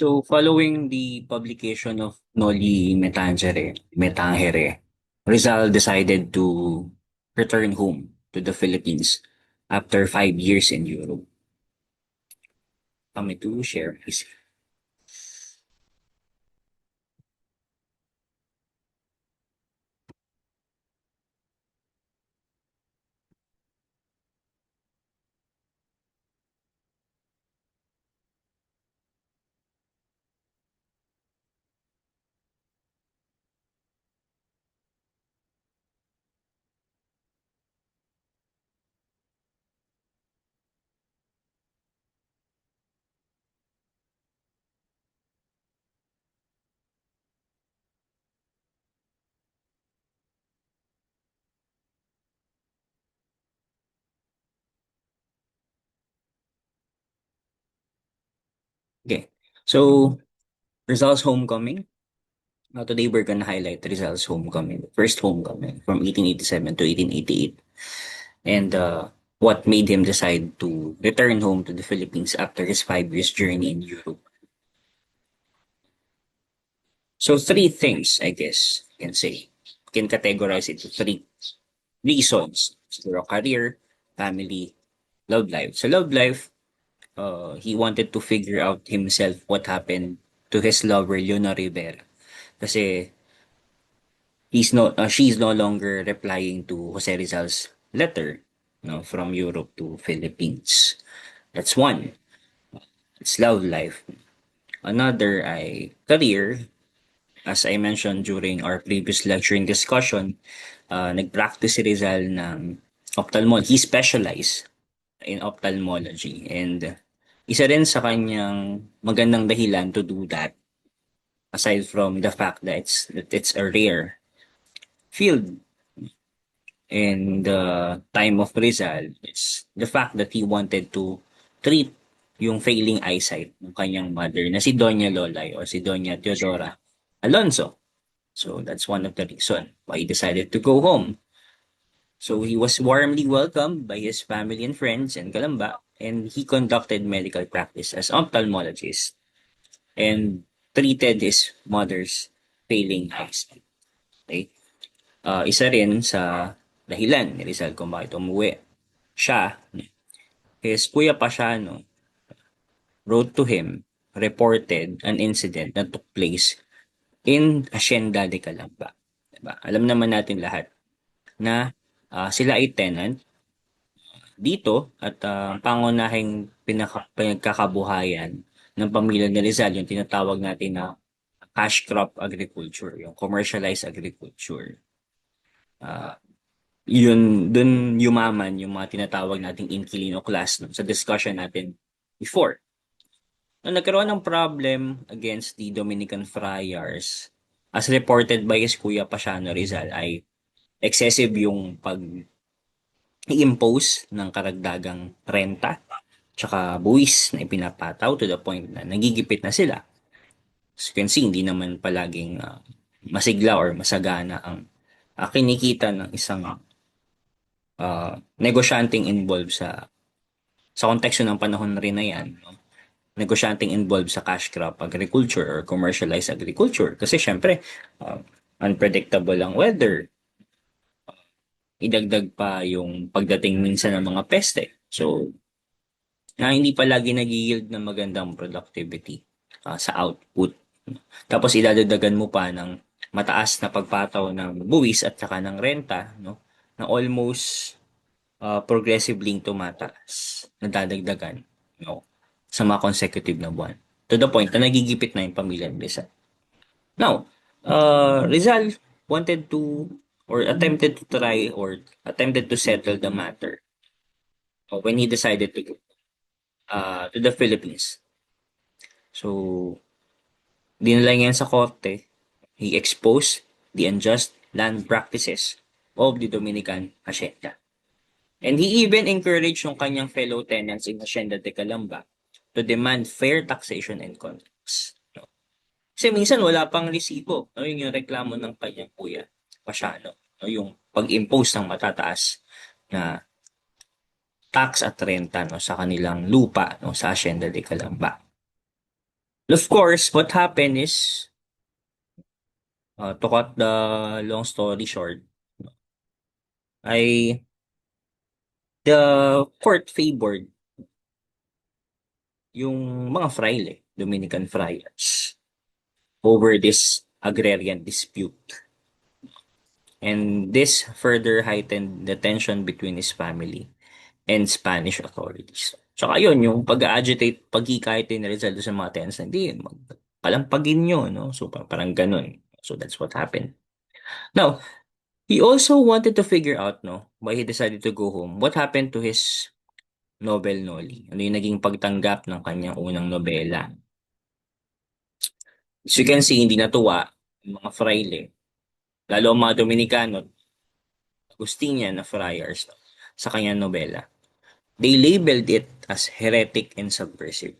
So, following the publication of Noli Me Tangere, Rizal decided to return home to the Philippines after 5 years in Europe. Kami to share his. Okay. So, Rizal's homecoming. Today we're gonna highlight Rizal's homecoming, first homecoming from 1887 to 1888, and what made him decide to return home to the Philippines after his 5 years journey in Europe. So three things, I guess, you can say. You can categorize it to three reasons for a career, family, love life. So love life, he wanted to figure out himself what happened to his lover, Leona Rivera. Kasi she's no longer replying to Jose Rizal's letter, from Europe to Philippines. That's one. It's love life. Another ay career. As I mentioned during our previous lecturing discussion, nag-practice si Rizal ng ophthalmology. He specialized in ophthalmology, and isa rin sa kanyang magandang dahilan to do that, aside from the fact that it's a rare field in the time of Rizal, it's the fact that he wanted to treat yung failing eyesight ng kanyang mother na si Doña Lolay or si Doña Teodora Alonso. So that's one of the reason why he decided to go home. So he was warmly welcomed by his family and friends in Calamba, and he conducted medical practice as ophthalmologist and treated his mother's failing eyesight. Okay? Isa rin sa dahilan ni Rizal kung bakit umuwi. Siya, his Kuya Pasiano, wrote to him, reported an incident that took place in Hacienda de Calamba. Diba? Alam naman natin lahat na sila ay tenant dito at pangunahing pinagkakabuhayan ng pamilya ni Rizal yung tinatawag natin na cash crop agriculture, yung commercialized agriculture. Ah, Yun, dun yumaman yung mga tinatawag nating inquilino class no, sa discussion natin before. Nung nagkaroon ng problem against the Dominican friars, as reported by his kuya Pasiano Rizal, ay excessive yung pag-i-impose ng karagdagang renta tsaka buwis na ipinapataw to the point na nagigipit na sila. As you can see, hindi naman palaging masigla or masagana ang kinikita ng isang negosyanteng involved sa konteksto ng panahon rin na yan, no? Negosyanteng involved sa cash crop agriculture or commercialized agriculture. Kasi syempre, unpredictable ang weather. Idagdag pa yung pagdating minsan ng mga peste. So, na hindi palagi nag-yield ng magandang productivity sa output. Tapos idadagdagan mo pa ng mataas na pagpataw ng buwis at saka ng renta, no? Na almost progressively tumataas, nadadagdagan, no? Sa mga consecutive na buwan. To the point na nagigipit na yung pamilya ni Rizal. Now, Rizal wanted to or attempted to try or attempted to settle the matter when he decided to go to the Philippines. So, dinala niya sa korte. He exposed the unjust land practices of the Dominican Hacienda. And he even encouraged yung kanyang fellow tenants in Hacienda de Calamba to demand fair taxation and contracts. No? Kasi minsan wala pang resibo. No? Yung reklamo ng kanyang kuya, Pasiano. No? Yung pag-impose ng matataas na tax at renta no, sa kanilang lupa no, sa Hacienda de Calamba. Of course, what happened is, to cut the long story short, ay the court favored yung mga fraile, Dominican friars, over this agrarian dispute. And this further heightened the tension between his family and Spanish authorities. Tsaka yun, yung pag-agitate, pagkikait ni Rizal doon sa mga tenants, hindi, palampagin nyo, no? So, parang ganun. So, that's what happened. Now, he also wanted to figure out, no, why he decided to go home. What happened to his novel Noli? Ano yung naging pagtanggap ng kanyang unang nobela? As you can see, hindi natuwa yung mga fraile, lalo ang mga Dominicano, Agustinian na friars, no, sa kanyang nobela. They labeled it as heretic and subversive.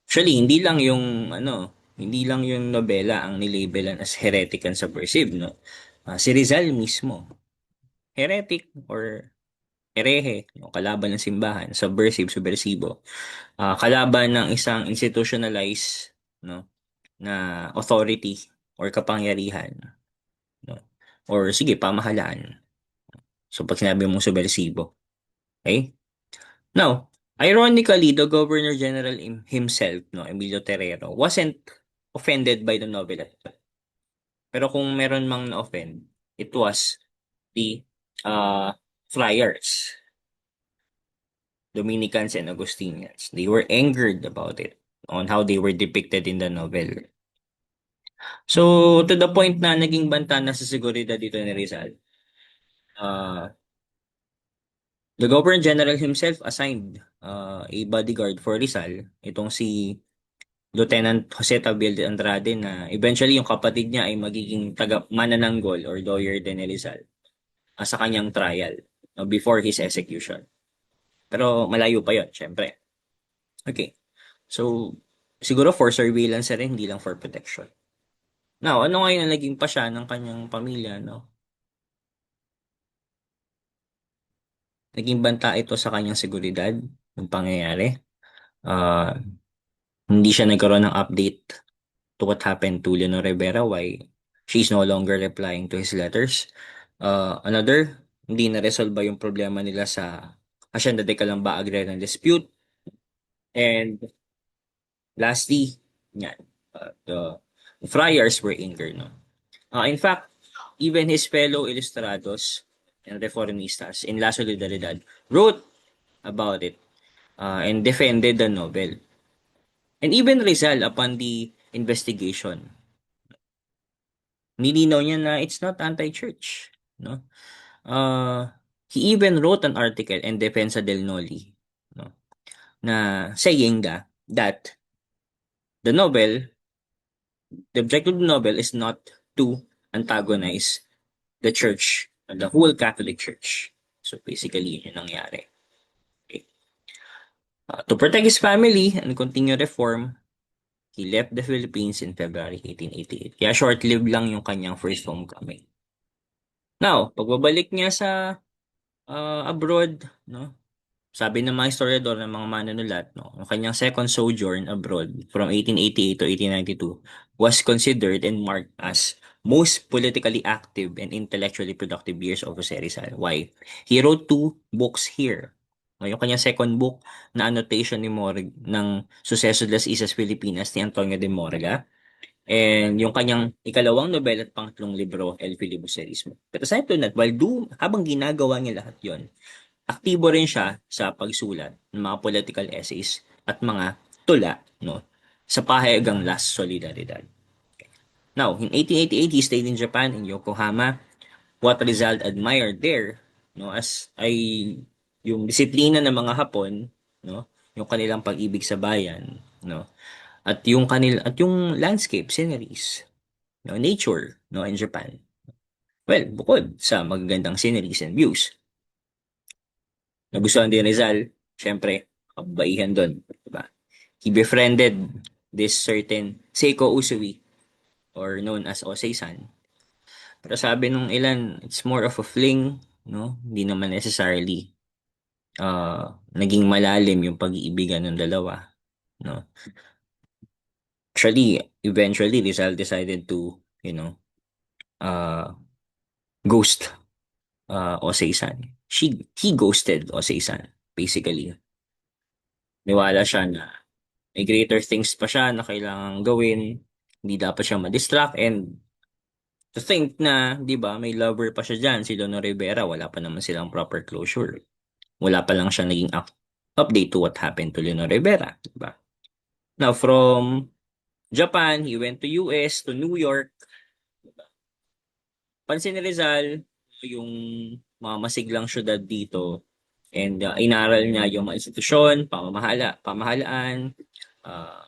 Actually, hindi lang yung nobela ang nilabelan as heretic and subversive, no? Si Rizal mismo, heretic or herehe, no? Kalaban ng simbahan, subversive, subversibo, kalaban ng isang institutionalized, no, na authority or kapangyarihan, no? Or sige, pamahalaan. So pag sinabi mong subversibo, okay? Now, ironically, the Governor General himself, no, Emilio Terrero, wasn't offended by the novel at all. Pero kung meron mang na-offend, it was the uh, friars, Dominicans and Augustinians. They were angered about it, on how they were depicted in the novel. So, to the point na naging banta na sa seguridad dito ni Rizal, uh, the Governor General himself assigned a bodyguard for Rizal, itong si Lieutenant Jose Tabil de Andrade, na eventually yung kapatid niya ay magiging taga manananggol or lawyer din ni Rizal, sa kanyang trial, before his execution. Pero malayo pa yon, syempre. Okay. So, siguro for surveillance na rin, hindi lang for protection. Now, ano ngayon ang naging pasya ng kanyang pamilya, no? Naging banta ito sa kanyang seguridad ng pangyayari. Uh, Hindi siya nagkaroon ng update to what happened to Leonor Rivera, why she's no longer replying to his letters. Another, hindi na-resolve yung problema nila sa Hacienda de Calamba agrarian dispute. And lastly, yan, the friars were injured. No? In fact, even his fellow ilustrados and reformistas in La Solidaridad wrote about it, and defended the novel. And even Rizal, upon the investigation, nilinaw niya na it's not anti-church. No? Uh, he even wrote an article in Defensa del Noli, no, na saying that the novel, the objective of the novel is not to antagonize the church, the whole Catholic Church. So basically, yun yung nangyari. Okay. To protect his family and continue reform, he left the Philippines in February 1888. Kaya short-lived lang yung kanyang first homecoming. Now, pagbabalik niya sa abroad, no? Sabi ng mga historiador, ng mga manunulat, no, ang kanyang second sojourn abroad from 1888 to 1892 was considered and marked as most politically active and intellectually productive years of Jose Rizal. Why? He wrote two books here. No, yung kanyang second book na annotation ni Morgan ng Suceso de las Islas Filipinas ni Antonio de Morga, and yung kanyang ikalawang nobel at pangatlong libro, El Filibusterismo. But aside from that, habang ginagawa niya lahat yon, aktibo rin siya sa pagsulat ng mga political essays at mga tula, no, sa pahayagang Las Solidaridad. Now, in 1888, he stayed in Japan, in Yokohama. What Rizal admired there, no, as ay yung disiplina ng mga Hapon, no, yung kanilang pag-ibig sa bayan, no, at yung landscape sceneries, no, nature, no, in Japan. Well, bukod sa magagandang sceneries and views, nagustuhan din Rizal, syempre, kabaihan doon, diba? He befriended this certain Seiko Usui, or known as Osei-san. Pero sabi nung ilan, it's more of a fling, no? Hindi naman necessarily naging malalim yung pag-iibigan ng dalawa, no? Actually, eventually Rizal decided to, uh, ghost Osei-san. He ghosted Osei-san, basically. Niwala siya na may greater things pa siya na kailangang gawin. Hindi dapat siya ma-distract and to think na, 'di ba, may lover pa siya diyan, si Lono Rivera, wala pa naman silang proper closure. Wala pa lang siya naging update to what happened to Leonor Rivera, 'di ba? Now from Japan, he went to US, to New York. Pansin ni Rizal yung mga masiglang syudad dito and inaral niya yung mga institusyon, pamahalaan, uh,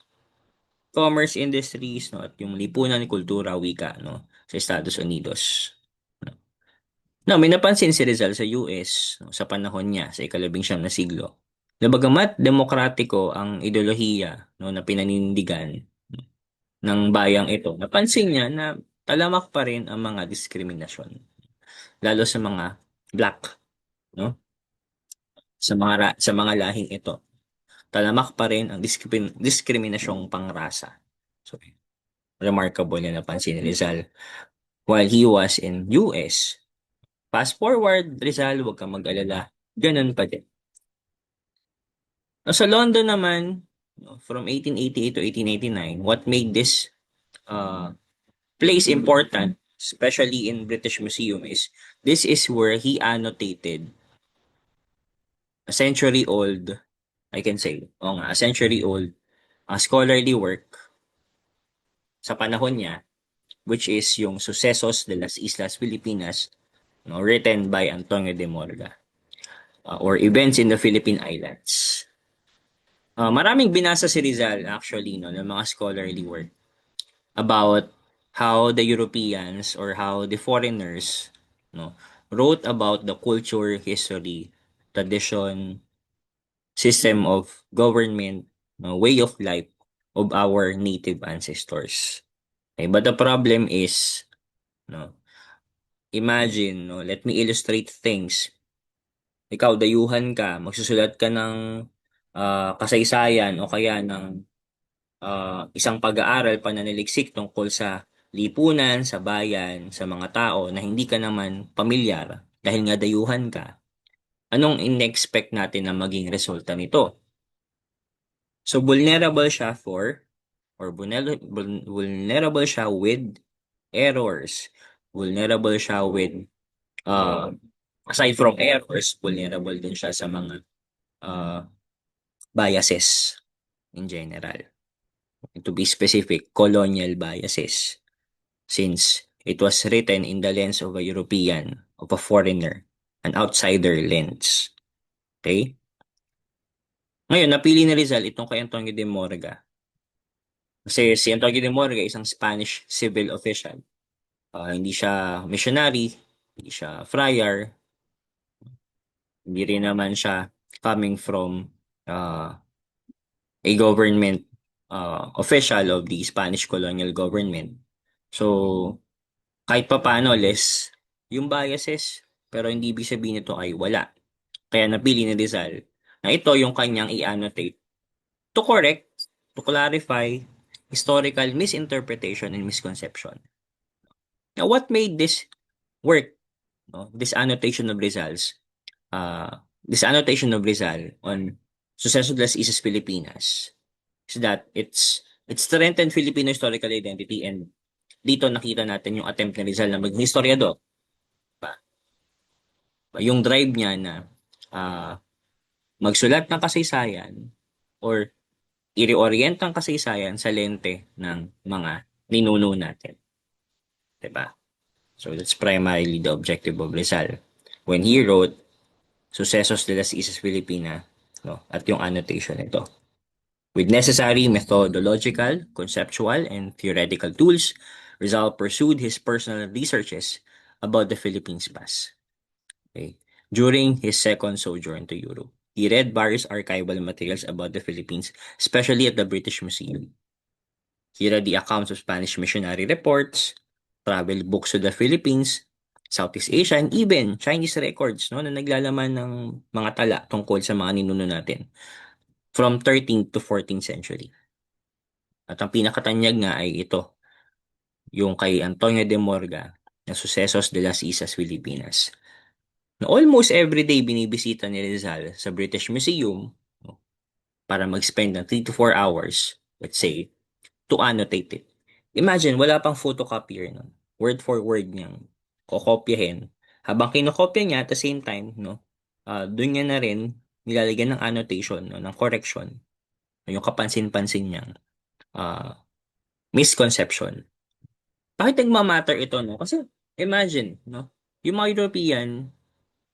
commerce industries, no, at yung lipunan, kultura, wika, no, sa Estados Unidos. No, may napansin si Rizal sa US no, sa panahon niya sa ika-19 na siglo. Na bagamat demokratiko ang ideolohiya no, na pinaninindigan ng bayang ito, napansin niya na talamak pa rin ang mga diskriminasyon, lalo sa mga black, no? Sa mga lahing ito. Talamak pa rin ang diskriminasyong pangrasa. So, remarkable na napansin ni Rizal while he was in US. Fast forward, Rizal, huwag kang mag-alala. Ganun pa din. Sa London naman, no, from 1888 to 1889, what made this uh, place important, especially in British Museum, is this is where he annotated a century-old, I can say, a century-old scholarly work sa panahon niya, which is yung Sucesos de las Islas Filipinas, no, written by Antonio de Morga, or Events in the Philippine Islands. Maraming binasa si Rizal actually no, ng mga scholarly work about how the Europeans or how the foreigners no, wrote about the culture, history, tradition, system of government, no, way of life of our native ancestors. Okay, but the problem is, no, imagine, no, let me illustrate things. Ikaw, dayuhan ka, magsusulat ka ng kasaysayan o kaya ng isang pag-aaral pananaliksik tungkol sa lipunan, sa bayan, sa mga tao na hindi ka naman pamilyar dahil nga dayuhan ka, anong in-expect natin na maging resulta nito? So, vulnerable siya vulnerable siya with errors. Vulnerable siya with, uh, aside from errors, vulnerable din siya sa mga uh, biases in general. To be specific, colonial biases. Since it was written in the lens of a European, of a foreigner, an outsider lens. Okay? Ngayon, napili ni Rizal itong kay Antonio de Morga. Kasi si Antonio de Morga isang Spanish civil official. Hindi siya missionary, hindi siya friar, hindi rin naman siya coming from a government official of the Spanish colonial government. So, kahit pa paano, less yung biases, pero hindi ibig sabihin nito ay wala. Kaya napili ni Rizal na ito yung kanyang i-annotate to correct, to clarify historical misinterpretation and misconception. Now, what made this work, no? This annotation of Rizal on Suceso de las Islas Filipinas is that it's strengthened Filipino historical identity and dito nakita natin yung attempt ni Rizal na maging historiador. Yung drive niya na magsulat ng kasaysayan or i-reorient ang kasaysayan sa lente ng mga ninuno natin. Diba? So that's primarily the objective of Rizal. When he wrote Sucesos de las Islas Filipinas, no, at yung annotation nito. With necessary methodological, conceptual, and theoretical tools, Rizal pursued his personal researches about the Philippines past. Okay. During his second sojourn to Europe, he read various archival materials about the Philippines, especially at the British Museum. He read the accounts of Spanish missionary reports, travel books to the Philippines, Southeast Asia, and even Chinese records no, na naglalaman ng mga tala tungkol sa mga ninuno natin from 13th to 14th century. At ang pinakatanyag nga ay ito, yung kay Antonio de Morga na Sucesos de las Islas Filipinas. Na almost everyday binibisita ni Rizal sa British Museum, no, para mag-spend ng 3 to 4 hours, let's say, to annotate it. Imagine, wala pang photocopier nun. Word for word niyang kokopyahin. Habang kinokopya niya at the same time, no, doon niya na rin nilalagyan ng annotation, no, ng correction, yung kapansin-pansin niyang ah, misconception. Bakit nagmamatter ito, no? Kasi imagine, no, yung mga European,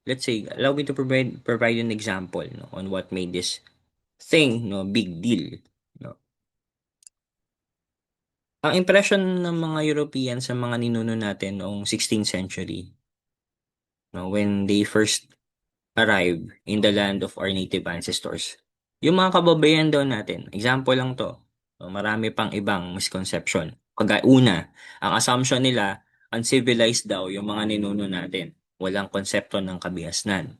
let's say, allow me to provide an example, no, on what made this thing, no, big deal, no. Ang impression ng mga European sa mga ninuno natin noong 16th century, no, when they first arrived in the land of our native ancestors. Yung mga kababayan daw natin, example lang to, no, marami pang ibang misconception. Una, ang assumption nila, uncivilized daw yung mga ninuno natin. Walang konsepto ng kabihasnan,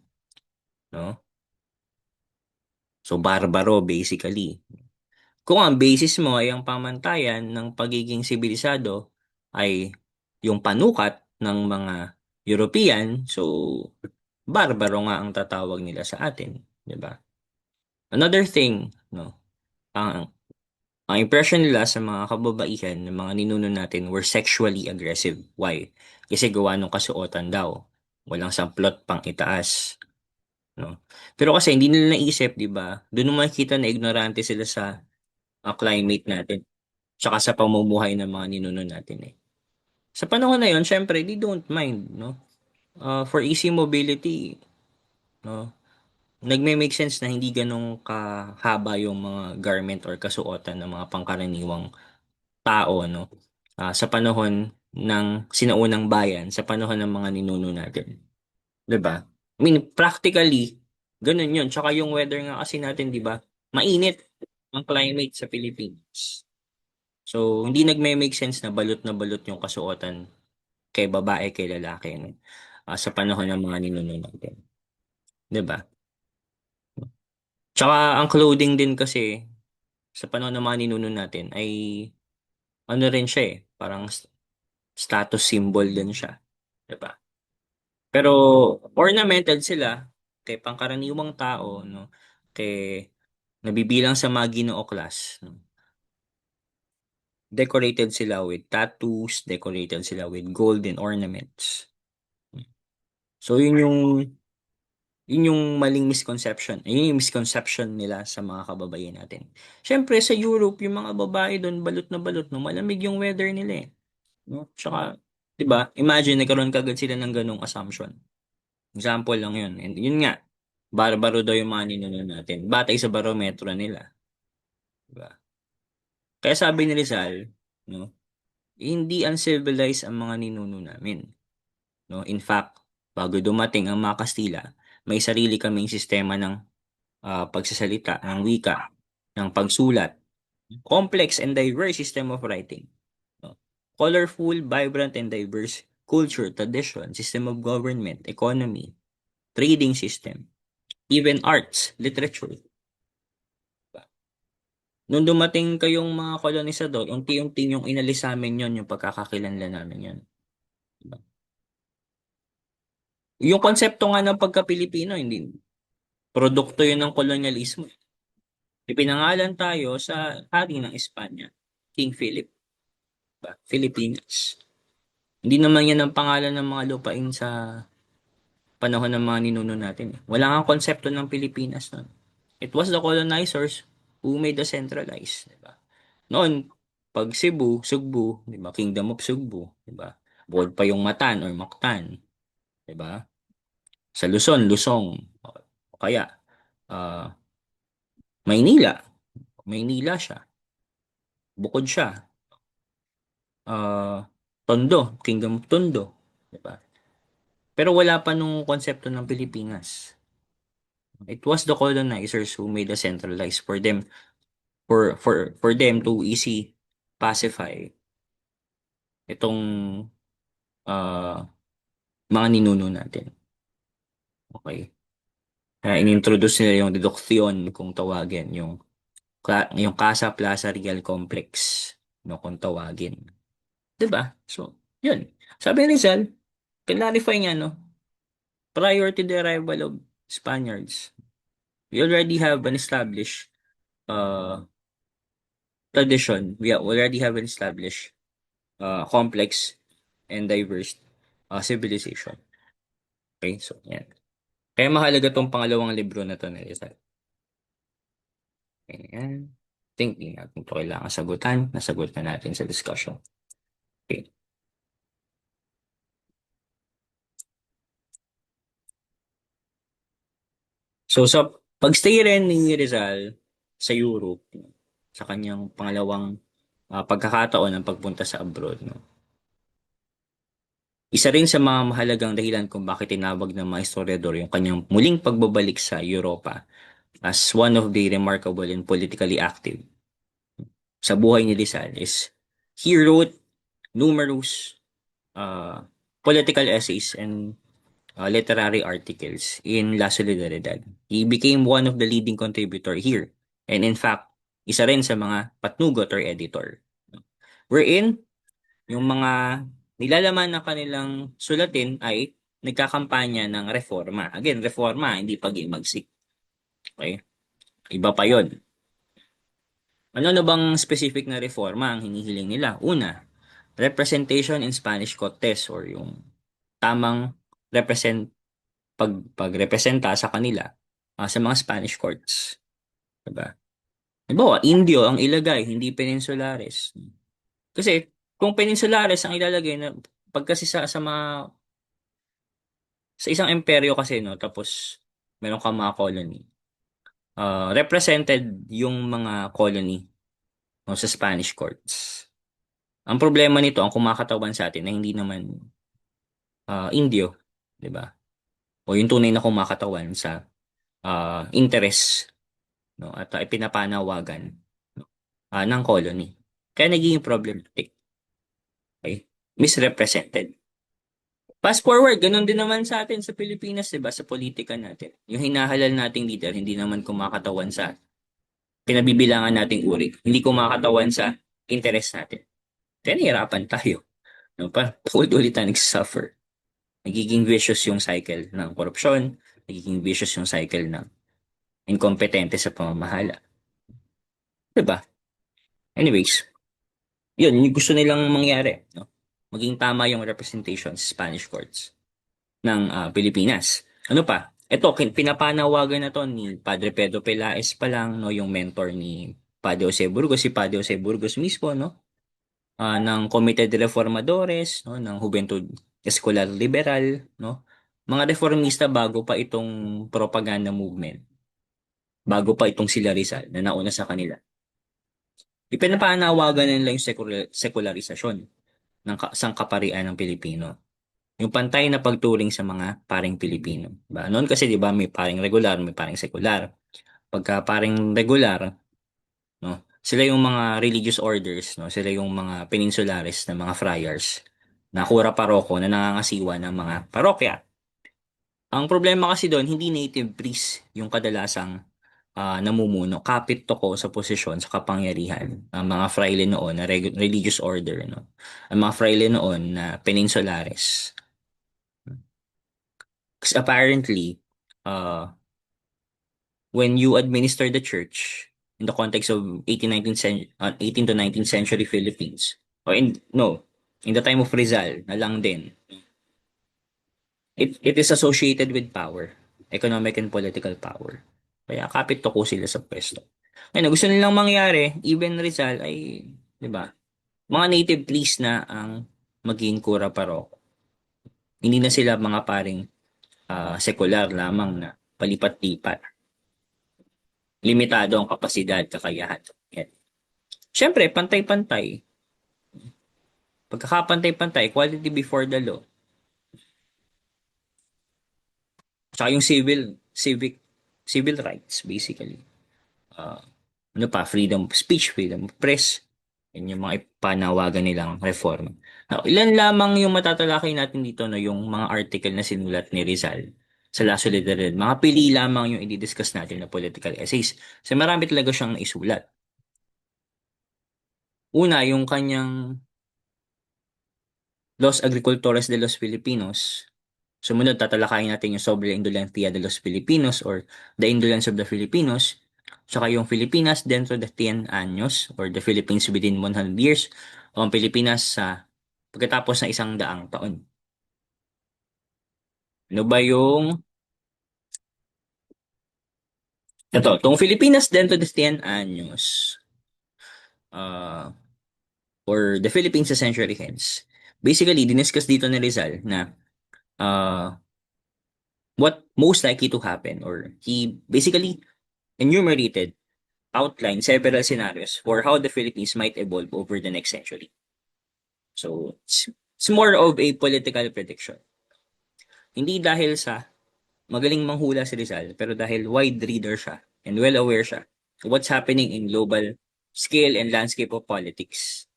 no? So, barbaro basically. Kung ang basis mo ay ang pamantayan ng pagiging sibilisado ay yung panukat ng mga European, so barbaro nga ang tatawag nila sa atin, 'di ba? Another thing, no, ang ang impression nila sa mga kababaihan ng mga ninuno natin were sexually aggressive. Why? Kasi gawa nung kasuotan daw. Walang samplot pang itaas, no? Pero kasi hindi nila naisip, 'di ba? Doon mo makikita na ignorante sila sa climate natin. Tsaka sa pamumuhay ng mga ninuno natin eh. Sa panahon na yon, syempre, they don't mind, no? For easy mobility, no? Nagme-make sense na hindi ganun kahaba yung mga garment or kasuotan ng mga pangkaraniwang tao, no? Sa panahon ng sinaunang bayan, sa panahon ng mga ninuno natin. 'Di ba? I mean, practically, ganun yun. Tsaka yung weather nga kasi natin, 'di ba? Mainit ang climate sa Philippines. So, hindi nagme-make sense na balot yung kasuotan kay babae, kay lalaki, no? Sa panahon ng mga ninuno natin. 'Di ba? Tsaka ang clothing din kasi sa panahon ng mga ninuno natin ay ano rin siya eh, parang status symbol din siya. 'Di ba? Pero ornamented sila kay pangkaraniwang tao, no? Kay nabibilang sa mga Ginoo class, no? Decorated sila with tattoos, decorated sila with golden ornaments. So yun yung maling misconception. Yun yung misconception nila sa mga kababayan natin. Siyempre, sa Europe, yung mga babae doon, balot na balot, no? Malamig yung weather nila eh. No? Tsaka, di ba? Imagine, nagkaroon kagad sila ng ganong assumption. Example lang yun. And yun nga, barbaro daw yung mga ninuno natin. Batay sa barometro nila. Di ba? Kaya sabi ni Rizal, no? Hindi uncivilized ang mga ninuno namin. No? In fact, bago dumating ang mga Kastila, may sarili kaming sistema ng pagsasalita, ng wika, ng pagsulat, complex and diverse system of writing. No? Colorful, vibrant, and diverse culture, tradition, system of government, economy, trading system, even arts, literature. Nung dumating kayong mga kolonisador, unti-unti yung inalis sa amin yon, yung pagkakakilanlan namin yon. Diba? Yung konsepto nga ng pagka-Pilipino, hindi, produkto yun ng kolonyalismo. Ipinangalan tayo sa hari ng Espanya, King Philip, ba? Philippines. Hindi naman yan ang pangalan ng mga lupain sa panahon ng mga ninuno natin. Wala nga konsepto ng Pilipinas noon. It was the colonizers who made the centralized, di ba? Noon, pag Cebu, Sugbu, di ba? Kingdom of Sugbu, di ba? Bukod pa yung Matan or Mactan, di ba? Sa Luzon, Luzong, o kaya ah, Maynila, Maynila siya. Bukod siya, ah, Tondo, Kingdom of Tondo, di ba? Pero wala pa nung konsepto ng Pilipinas. It was the colonizers who made a centralized for them for them to easy pacify itong ah, mga ninuno natin. Okay. Kaya inintroduce nila yung deduction kung tawagin, yung Yung Casa Plaza Real Complex, no, kung tawagin. 'Di ba? So, yun. Sabi ni Rizal, clarify niya, no, prior to the arrival of Spaniards, we already have an established tradition. We already have an established complex and diverse civilization. Okay, so yan. Kaya mahalaga tong pangalawang libro na to na Rizal. Ayan. Think di natin ito kailangan sagutan. Nasagot na natin sa discussion. Okay. So sa pagstay rin ni Rizal sa Europe, sa kanyang pangalawang pagkakataon ng pagpunta sa abroad, no? Isa rin sa mga mahalagang dahilan kung bakit tinawag ng mga historiador yung kanyang muling pagbabalik sa Europa as one of the remarkable and politically active sa buhay ni Rizal is he wrote numerous uh, political essays and literary articles in La Solidaridad. He became one of the leading contributor here. And in fact, isa rin sa mga patnugot or editor. Wherein, yung mga nilalaman ng kanilang sulatin ay nagkakampanya ng reforma. Again, reforma, hindi pag-imagsik. Okay? Iba pa yon. Ano bang specific na reforma ang hinihiling nila? Una, representation in Spanish Cortes or yung tamang represent pagrepresenta sa kanila sa mga Spanish courts. Diba? Halimbawa, Indio ang ilagay, hindi Peninsulares. Kasi kung Peninsulares ang ilalagay na pag kasi sa mga sa isang imperyo kasi no tapos meron kang mga colony. Represented yung mga colony no, sa Spanish courts. Ang problema nito ang kumakatawan sa atin na hindi naman Indio, 'di ba? O yung tunay na kumakatawan sa interest no at ipinapanawagan no, ng colony. Kaya naging problematic. Okay? Misrepresented. Fast forward, ganun din naman sa atin sa Pilipinas, 'di ba, sa politika natin. Yung hinahalal nating leader hindi naman kumakatawan sa pinabibilangan nating uri. Hindi kumakatawan sa interest natin. Kaya nahihirapan tayo. No? Ulit-ulit tayo nagsasuffer. Nagiging vicious yung cycle ng korupsyon, nagiging vicious yung cycle ng inkompetente sa pamamahala. 'Di ba? Anyways, yun, yung gusto nilang mangyari, no? Maging tama yung representation sa Spanish courts ng Pilipinas. Ano pa? Ito, pinapanawagan na to ni Padre Pedro Pelaez pa lang, no, yung mentor ni Padre Jose Burgos, si Padre Jose Burgos mismo, no, ng Comité de Reformadores, no, ng Juventud Escolar Liberal, no, mga reformista bago pa itong propaganda movement, bago pa itong sila Rizal na nauna sa kanila. Ipinapanawagan nila yung sekularisasyon ng sangkaparian ng Pilipino. Yung pantay na pagturing sa mga paring Pilipino. Diba? Noon kasi 'di ba may paring regular, may paring sekular. Pagka paring regular, no, sila yung mga religious orders, no, sila yung mga peninsulares na mga friars na kura paroko na nangangasiwa ng mga parokya. Ang problema kasi doon, hindi native priest yung kadalasang namumuno, kapit toko sa posisyon sa kapangyarihan. Ang mga fraile noon na religious order, no? Ang mga fraile noon na peninsulares. Because apparently, uh, when you administer the church in the context of 18 to 19th century Philippines, or in the time of Rizal, na lang din, it is associated with power, economic and political power. Kaya kapit toko sila sa pwesto. Ngayon, gusto nilang mangyari, even Rizal ay, di ba, mga native please na ang maging kura paroko. Hindi na sila mga paring sekular lamang na palipat-lipat. Limitado ang kapasidad, kakayahan. Yan. Siyempre, pantay-pantay. Pagkakapantay-pantay, equality before the law. Tsaka yung civil rights, basically. Uh, ano pa, freedom of speech, freedom of press. Yan yung mga ipanawagan nilang reform. Now, ilan lamang yung matatalakay natin dito, no, yung mga article na sinulat ni Rizal sa La Solidaridad. Mga pili lamang yung i-discuss natin na political essays. Kasi marami talaga siyang naisulat. Una, yung kanyang Los Agricultores de los Filipinos. Sumunod, tatalakayin natin yung Sobre la Indolencia de los Filipinos or The Indolence of the Filipinos. Saka yung Filipinas dentro de 100 años or the Philippines within 100 years. O ang Pilipinas sa pagkatapos ng 100 taon. Ano ba yung... Ito, itong Filipinas dentro de 100 años. Uh, or the Philippines a century hence. Basically, diniscuss dito ni Rizal na uh, what most likely to happen or he basically enumerated, outlined several scenarios for how the Philippines might evolve over the next century. So, it's more of a political prediction. Hindi dahil sa magaling manghula si Rizal, pero dahil wide reader siya and well aware siya of what's happening in global scale and landscape of politics.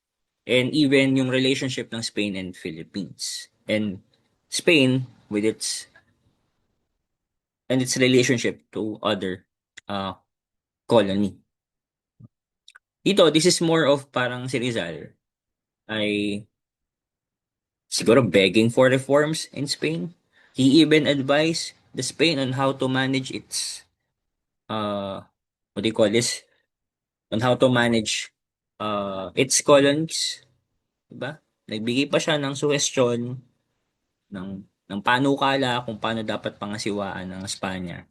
And even yung relationship ng Spain and Philippines. And Spain with its relationship to other uh, colony. Dito, this is more of parang si Rizal ay siguro begging for reforms in Spain. He even advised the Spain on how to manage its what do you call this? On how to manage its colonies, 'di ba? Nagbigay pa siya ng suggestion ng panukala kung paano dapat pangasiwaan ng Espanya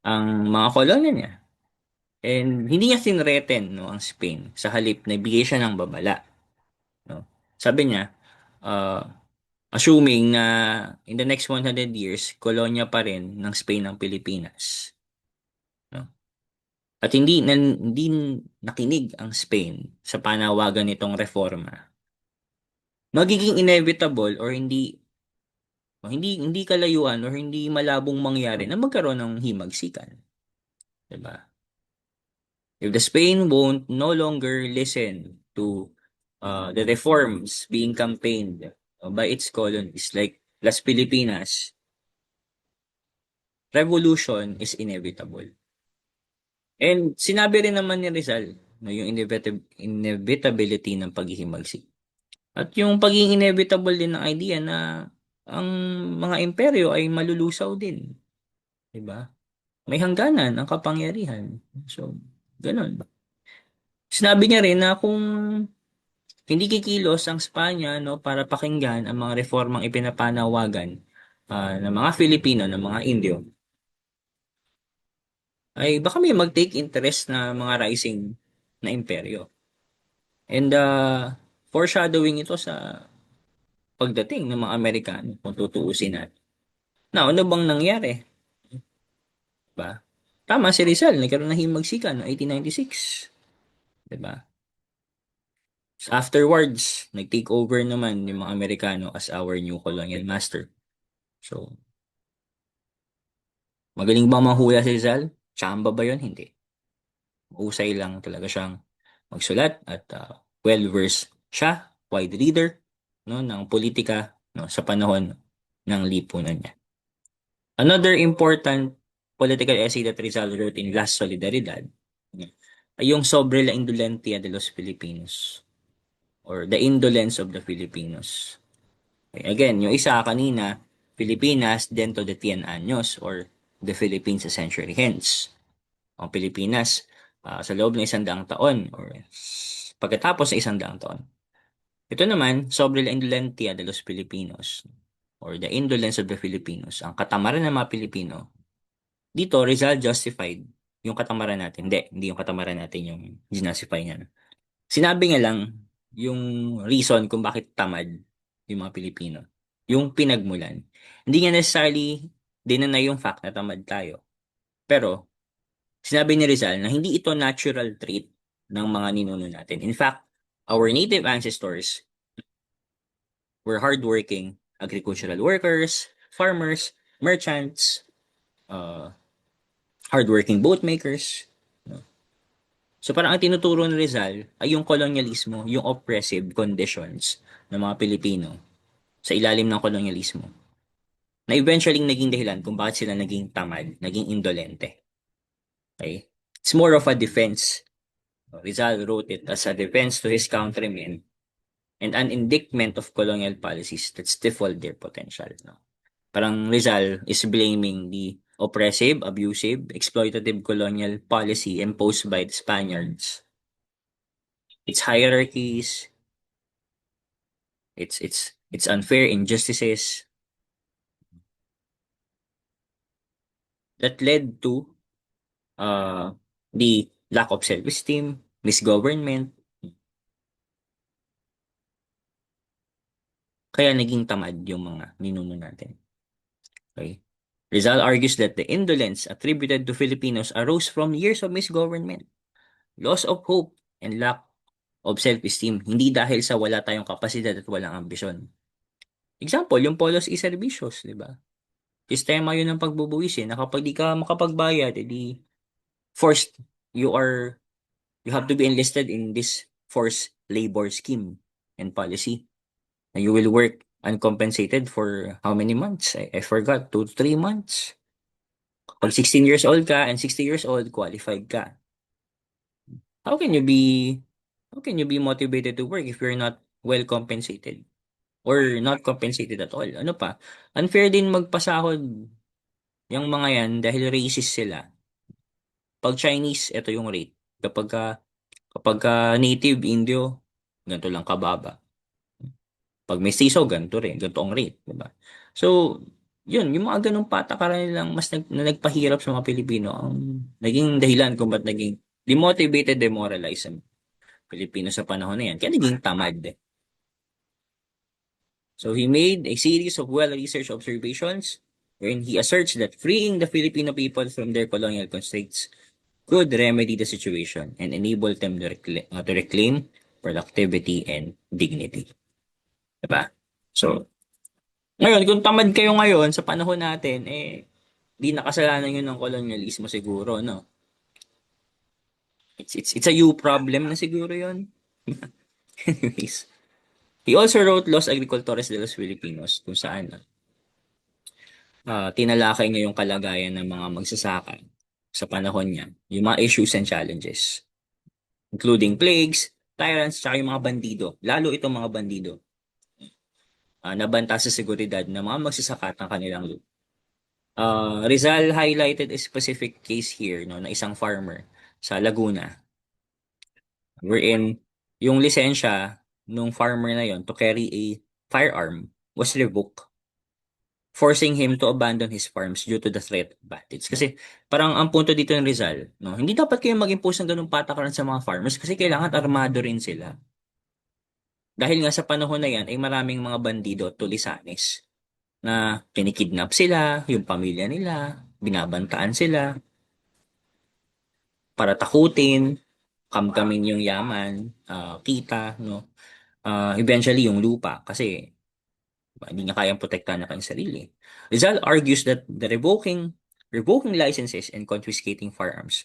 ang mga kolonya niya. And hindi niya sinreten no ang Spain. Sa halip nagbigay siya ng babala, no. Sabi niya, uh, assuming na in the next 100 years, kolonya pa rin ng Spain ang Pilipinas, no? At hindi nakinig ang Spain sa panawagan nitong reforma. Magiging inevitable or hindi kalayuan or hindi malabong mangyari na magkaroon ng himagsikan, 'di ba? If the Spain won't no longer listen to the reforms being campaigned by its colonies like Las Filipinas, revolution is inevitable. And sinabi rin naman ni Rizal no, yung inevitability ng paghihimagsik. At yung pagiging inevitable din ng idea na ang mga imperyo ay malulusaw din. 'Di ba? May hangganan ang kapangyarihan. So, ganun. Sinabi niya rin na kung hindi kikilos ang Espanya no, para pakinggan ang mga reformang ipinapanawagan ng mga Filipino, ng mga Indio, ay baka may mag-take interest na mga rising na imperyo. And foreshadowing ito sa pagdating ng mga Amerikano kung tutuusin natin. Now, ano bang nangyari? Diba? Tama si Rizal, nagkaroon ng himagsikan noong 1896. Diba? Afterwards, nag-take over naman yung mga Amerikano as our new colonial master. So, magaling bang manghula si Rizal? Chamba ba yun? Hindi. Mahusay lang talaga siyang magsulat at well-versed siya, wide reader no, ng politika no, sa panahon ng lipunan niya. Another important political essay that Rizal wrote in Las Solidaridad ay yung Sobre la Indolencia de los Filipinos or The Indolence of the Filipinos. Okay, again, yung isa kanina, Pilipinas dentro de 100 años or the Philippines a century hence. Ang Pilipinas sa loob ng 100 taon or pagkatapos ng 100 taon. Ito naman, Sobre la Indolencia de los Filipinos or The Indolence of the Filipinos. Ang katamaran ng mga Pilipino. Dito, Rizal justified yung katamaran natin. Hindi yung katamaran natin yung ginastify niya. Sinabi nga lang yung reason kung bakit tamad yung mga Pilipino. Yung pinagmulan. Hindi nga necessarily dinanay yung fact na tamad tayo. Pero, sinabi ni Rizal na hindi ito natural trait ng mga ninuno natin. In fact, our native ancestors were hardworking agricultural workers, farmers, merchants, uh, hardworking boat makers. No? So parang ang tinuturo ni Rizal ay yung kolonyalismo, yung oppressive conditions ng mga Pilipino sa ilalim ng kolonyalismo. na eventually naging dahilan kung bakit sila naging tamad, naging indolente. Okay? It's more of a defense. Rizal wrote it as a defense to his countrymen and an indictment of colonial policies that stifled their potential. No? Parang Rizal is blaming the oppressive, abusive, exploitative colonial policy imposed by the Spaniards. Its hierarchies, its unfair injustices that led to uh, the lack of self-esteem, misgovernment, kaya naging tamad yung mga ninuno natin. Okay? Rizal argues that the indolence attributed to Filipinos arose from years of misgovernment, loss of hope, and lack of self-esteem, hindi dahil sa wala tayong kapasidad at walang ambisyon. Example, yung polos y servicios, di ba? Sistema yun ng pagbubuwisin na kapag di ka makapagbayad, edi forced, you are, you have to be enlisted in this forced labor scheme and policy. And you will work uncompensated for how many months? I forgot, 2 to 3 months. Pag 16 years old ka and 60 years old, qualified ka. How can you be how can you be motivated to work if you're not well compensated or not compensated at all? Ano pa? Unfair din magpasahod yung mga yan dahil racist sila. Pag Chinese, ito yung rate. Kapag ka native Indio, ganito lang kababa. Pag mestizo, ganito rin, ganito ang rate, di ba? So, yun, yung mga ganung patakaran lang mas na nagpahirap sa mga Pilipino ang naging dahilan kung ba't naging demotivated, demoralized ang Pilipino sa panahon na yan. Kaya naging tamad. So he made a series of well-researched observations wherein he asserts that freeing the Filipino people from their colonial constraints could remedy the situation and enable them to reclaim productivity and dignity. Diba? So, ngayon, kung tamad kayo ngayon sa panahon natin, di nakasalanan yun ng kolonyalismo siguro, no? It's a you problem na siguro yun. Anyways, he also wrote Los Agricultores de los Filipinos kung saan tinalakay niya yung kalagayan ng mga magsasaka sa panahon niya, yung mga issues and challenges, including plagues, tyrants, tsaka yung mga bandido. Lalo itong mga bandido, nabanta sa seguridad ng mga magsasaka ng kanilang lupa. Rizal highlighted a specific case here no, na isang farmer sa Laguna wherein yung lisensya nung farmer na yon to carry a firearm was revoked, forcing him to abandon his farms due to the threat of bandits. Kasi parang ang punto dito ng Rizal, no, hindi dapat kayo mag-impose ng ganung patakaran sa mga farmers kasi kailangan armado rin sila. Dahil nga sa panahon na yan ay maraming mga bandido at tulisanes na kinikidnap sila, yung pamilya nila, binabantaan sila para takutin, kamkamin yung yaman, kita, no. Eventually yung lupa kasi hindi niya kayang protektahan na kanyang sarili. Rizal argues that the revoking licenses and confiscating firearms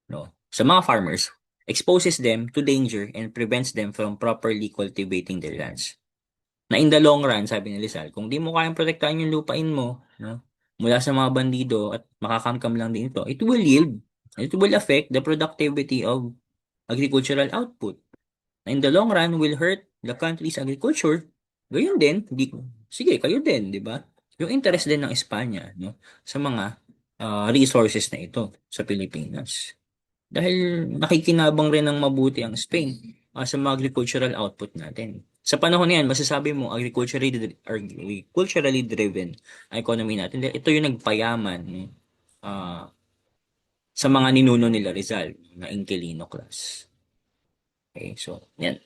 no, sa mga farmers exposes them to danger and prevents them from properly cultivating their lands. Na in the long run, sabi ni Rizal, kung di mo kayang protektahan yung lupain mo, no, mula sa mga bandido at makakamkam lang din ito, it will yield. It will affect the productivity of agricultural output. In the long run will hurt the country's agriculture. Gayon din, sige, kayo din, di ba? Yung interest din ng Espanya, no, sa mga resources na ito sa Pilipinas. Dahil nakikinabang rin ng mabuti ang Spain sa mga agricultural output natin. Sa panahon na yan, masasabi mo agriculturally driven ang economy natin. Ito yung nagpayaman uh, sa mga ninuno nila Rizal na Inquilino class. Okay, so yan.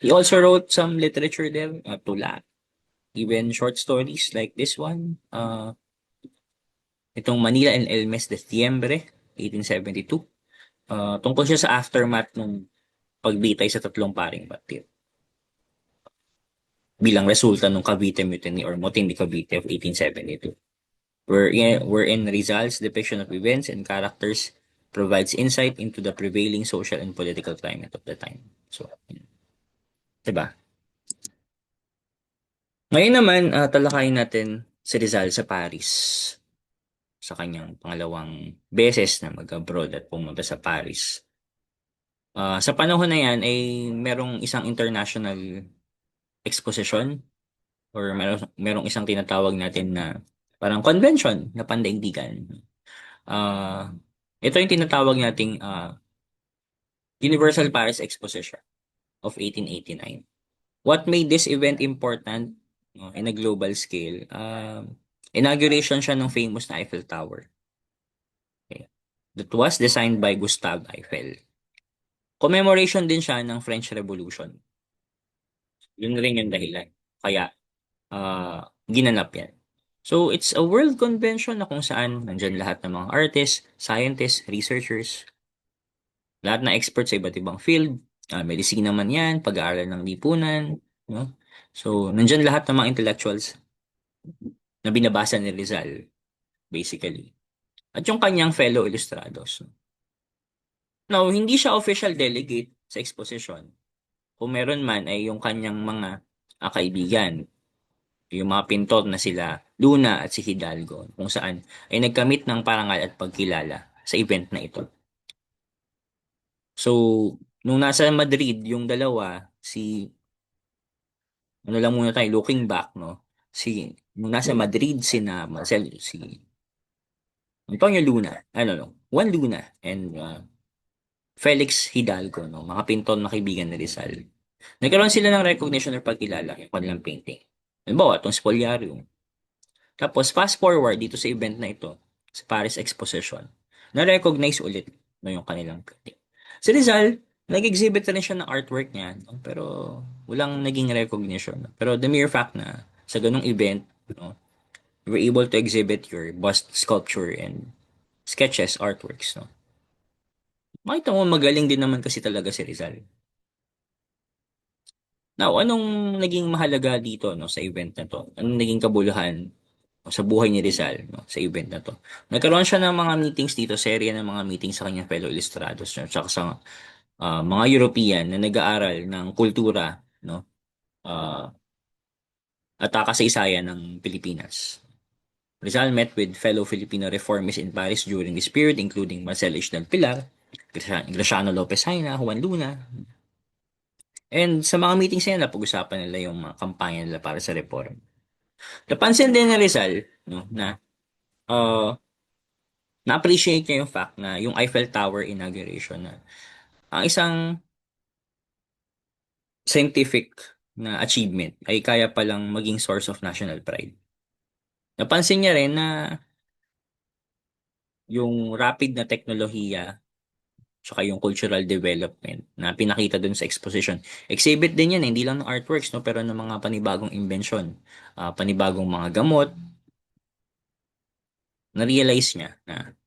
He also wrote some literature there, tula, even short stories like this one. Itong Manila and El Mes de Diciembre, 1872. Tungkol siya sa aftermath ng pagbitay sa tatlong paring batil bilang resulta ng Cavite Mutiny or Motin de Cavite of 1872. Wherein Rizal's depiction of events and characters provides insight into the prevailing social and political climate of the time. So, diba? Ngayon naman, talakayin natin si Rizal sa Paris sa kanyang pangalawang beses na mag-abroad at pumunta sa Paris. Sa panahon na yan ay merong isang international exposition or merong isang tinatawag natin na parang convention na pandaigdigan. Ah, Ito yung tinatawag nating Universal Paris Exposition of 1889. What made this event important, no, in a global scale? Inauguration siya ng famous na Eiffel Tower. Okay. That was designed by Gustave Eiffel. Commemoration din siya ng French Revolution. Yun rin yung dahilan. Kaya ginanap yan. So, it's a world convention na kung saan nandyan lahat ng mga artists, scientists, researchers, lahat na experts sa iba't ibang field. Medisina man yan, pag-aaral ng lipunan. No? So, nandyan lahat ng mga intellectuals na binabasa ni Rizal, basically. At yung kanyang fellow illustrados. Now, hindi siya official delegate sa exposition. Kung meron man ay yung kanyang mga kaibigan, yung mga pintor na sila Luna at si Hidalgo, kung saan ay nagkamit ng parangal at pagkilala sa event na ito. So, nung nasa Madrid yung dalawa, ano lang muna tayo, looking back, no? Nung nasa Madrid si Antonio Luna, ano no, Juan Luna, and Felix Hidalgo, no? Mga pintor na kaibigan ni Rizal. Nagkaroon sila ng recognition or pagkilala yung kanilang painting. Halimbawa, itong Spoliarium. Tapos, fast forward dito sa event na ito, sa Paris Exposition, na-recognize ulit no, yung kanilang painting. Si Rizal, nag-exhibit na rin siya ng artwork niya, no? Pero walang naging recognition. Pero the mere fact na sa ganung event, no, you were able to exhibit your bust sculpture and sketches, artworks. No? Makita mo, magaling din naman kasi talaga si Rizal. Now, anong naging mahalaga dito no, sa event na to? Anong naging kabuluhan sa buhay ni Rizal no, sa event na to? Nagkaroon siya ng mga meetings dito, serye ng mga meetings sa kanyang fellow illustrados no, tsaka sa mga European na nag-aaral ng kultura no, uh, at kasaysayan ng Pilipinas. Rizal met with fellow Filipino reformists in Paris during this period, including Marcelo Isnel Pilar, Graciano Lopez Haina, Juan Luna. And sa mga meetings nila, napag-usapan nila yung mga kampanya nila para sa reform. Napansin din ni Rizal no, na uh, na-appreciate niya yung fact na yung Eiffel Tower inauguration na ang isang scientific na achievement ay kaya palang maging source of national pride. Napansin niya rin na yung rapid na teknolohiya tsaka yung cultural development na pinakita dun sa exposition. Exhibit din yan, hindi lang ng artworks, no, pero ng mga panibagong invention, panibagong mga gamot. Na-realize niya na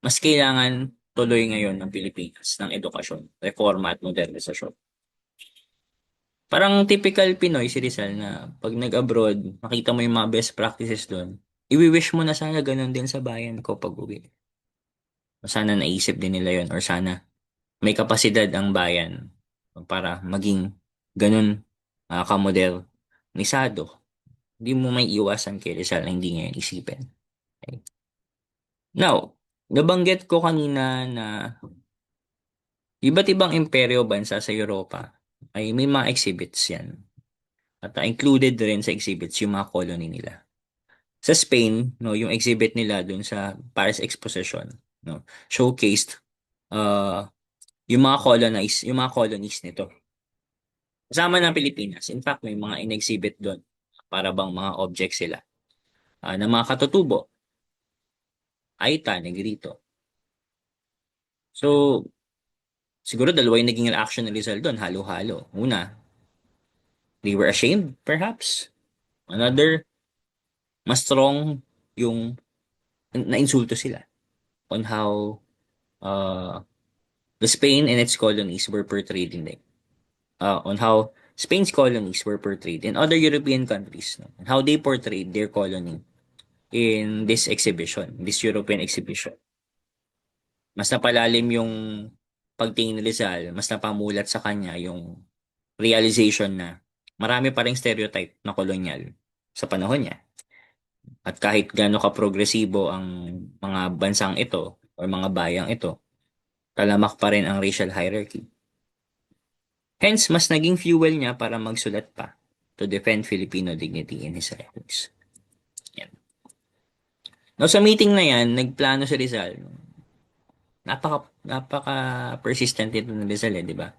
mas kailangan tuloy ngayon ng Pilipinas ng edukasyon, reforma at modernisasyon. Parang typical Pinoy si Rizal na pag nag-abroad, makita mo yung mga best practices doon, iwi-wish mo na sana ganun din sa bayan ko pag uwi. Sana naisip din nila yon or sana may kapasidad ang bayan para maging ganun kamodernisado. Hindi mo may iwasan kay Rizal na hindi ngayon isipin. Okay? Now, nabanggit ko kanina na iba't ibang imperyo bansa sa Europa ay may mga exhibits yan. At included rin sa exhibits yung mga colony nila. Sa Spain, no, yung exhibit nila dun sa Paris Exposition, no, showcased uh, yung mga colonies nito. Kasama ng Pilipinas. In fact, may mga in-exhibit doon para bang mga objects sila na mga katutubo, Aita, Negrito. So, siguro dalawa yung naging reaction ni Rizal doon, halo-halo. Una, they were ashamed, perhaps. Another, mas strong yung na-insulto sila on how uh, the Spain and its colonies were portrayed on how Spain's colonies were portrayed in other European countries, no? And how they portrayed their colony in this exhibition, this European exhibition. Mas napalalim yung pagtingin ni Rizal, mas napamulat sa kanya yung realization na marami pa ring stereotype na kolonyal sa panahon niya. At kahit gaano ka-progresibo ang mga bansang ito o mga bayang ito, talamak pa rin ang racial hierarchy. Hence, mas naging fuel niya para magsulat pa to defend Filipino dignity in his writings. Yan. Now, sa meeting na yan, nagplano si Rizal. Napaka persistent ito ng Rizal, di ba?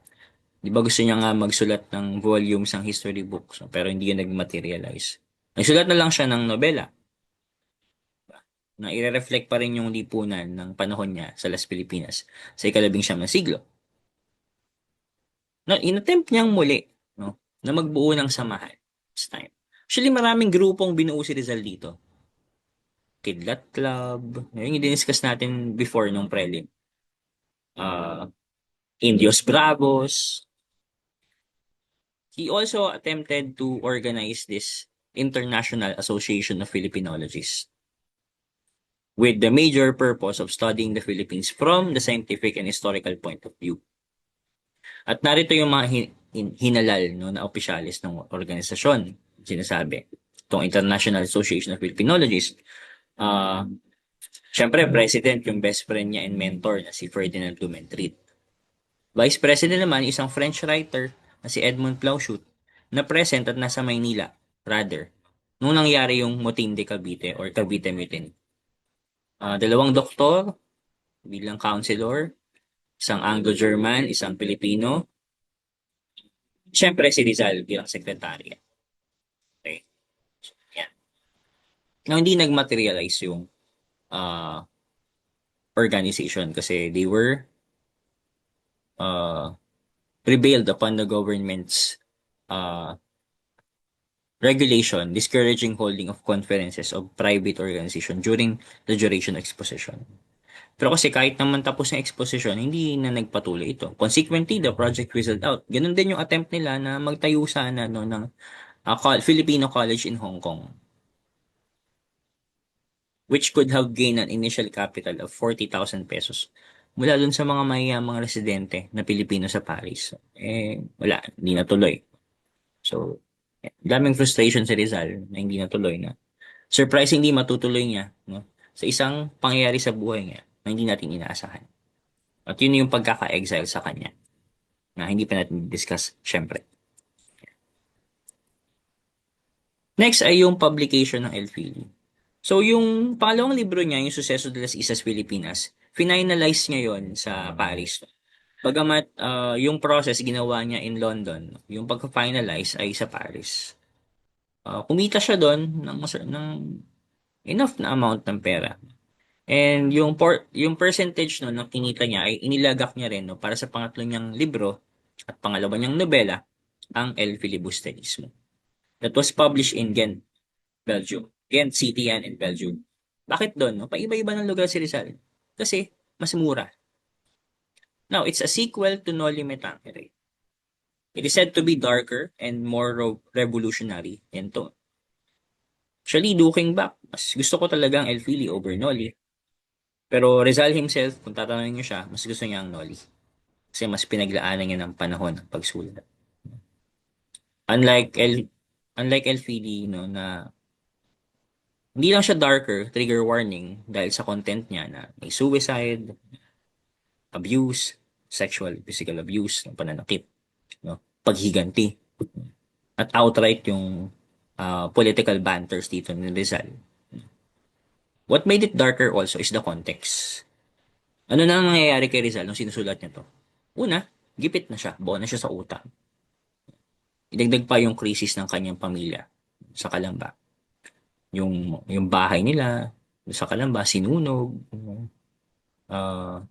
Di ba gusto niya nga magsulat ng volumes ng history books, no? Pero hindi yun nag-materialize. Nagsulat na lang siya ng nobela na ire-reflect pa rin yung lipunan ng panahon niya sa Las Pilipinas sa ika-19 na siglo. No, inattempt niyang muli, no, na magbuo ng samahan this time. Actually, maraming grupong binuo si Rizal dito. Kidlat Club, yung i-discuss natin before nung prelim. Uh, Indios Bravos. He also attempted to organize this International Association of Filipinologists with the major purpose of studying the Philippines from the scientific and historical point of view. At narito yung mga hinalal no, na opisyalis ng organisasyon. Sinasabi, itong International Association of Filipinologists, uh, syempre, president yung best friend niya and mentor na si Ferdinand Blumentritt. Vice President naman, isang French writer na si Edmond Plauchut na present at nasa Maynila, rather, nung nangyari yung Motín de Cavite or Cavite Mutiny. Dalawang doktor bilang counselor, isang Anglo-German, isang Pilipino, syempre si Rizal bilang sekretary. Okay. Yan. Now, hindi nag-materialize yung uh, organization kasi they were uh, prevailed upon the government's uh, regulation discouraging holding of conferences of private organization during the duration of exposition. Pero kasi kahit naman tapos yung exposition, hindi na nagpatuloy ito. Consequently, the project fizzled out. Ganun din yung attempt nila na magtayo sana no, ng Filipino College in Hong Kong, which could have gained an initial capital of 40,000 pesos mula dun sa mga mayayamang residente na Pilipino sa Paris. Wala, hindi natuloy. So, daming frustration sa Rizal na hindi natuloy na. Surprisingly, matutuloy niya no, sa isang pangyayari sa buhay niya na hindi natin inaasahan. At yun yung pagkaka-exile sa kanya na hindi pa natin discuss, syempre. Next ay yung publication ng Elfili. So, yung pangalawang libro niya, yung Suceso de las Islas Filipinas, finalize niya yon sa Paris. Bagamat yung process ginawa niya in London, yung pagka-finalize ay sa Paris. Kumita siya doon ng enough na amount ng pera. And yung percentage no, ng kinita niya ay inilagak niya rin no, para sa pangatlo niyang libro at pangalawa niyang nobela, ang El Filibusterismo. That was published in Ghent, Belgium. Ghent City yan in Belgium. Bakit doon? No? Paiba-iba ng lugar si Rizal. Kasi mas mura. Now, it's a sequel to Noli Me Tangere. It is said to be darker and more revolutionary in tone. Actually, looking back, mas gusto ko talaga ang El Fili over Noli. Pero Rizal himself, kung tatanungin niyo siya, mas gusto niya ang Noli. Kasi mas pinaglaanan niya ng panahon ng pagsulat. Unlike El unlike El Fili, no, na hindi lang siya darker, trigger warning dahil sa content niya na may suicide, abuse, sexual, physical abuse, pananakit, no, paghiganti, at outright yung political banters dito ni Rizal. What made it darker also is the context. Ano na nangyayari kay Rizal nung sinusulat niya to? Una, gipit na siya, buo na siya sa utang. Idagdag pa yung krisis ng kanyang pamilya sa Kalamba. Yung bahay nila sa Kalamba, sinunog. Uh,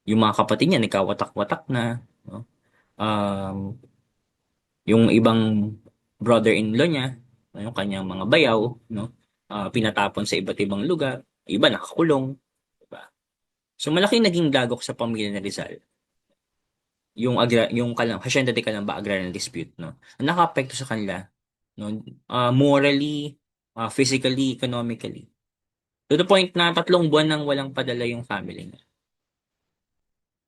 yung mga kapatid niya, nagkawatak-watak na. No? Um, yung ibang brother-in-law niya, yung kanyang mga bayaw, no? Pinatapon sa iba't ibang lugar. Iba nakakulong. Diba? So malaking naging dagok sa pamilya ni Rizal yung Hacienda de Calamba agrarian dispute, no? Nakapekto sa kanila, no? Morally, physically, economically. To the point na 3 buwan nang walang padala yung family niya.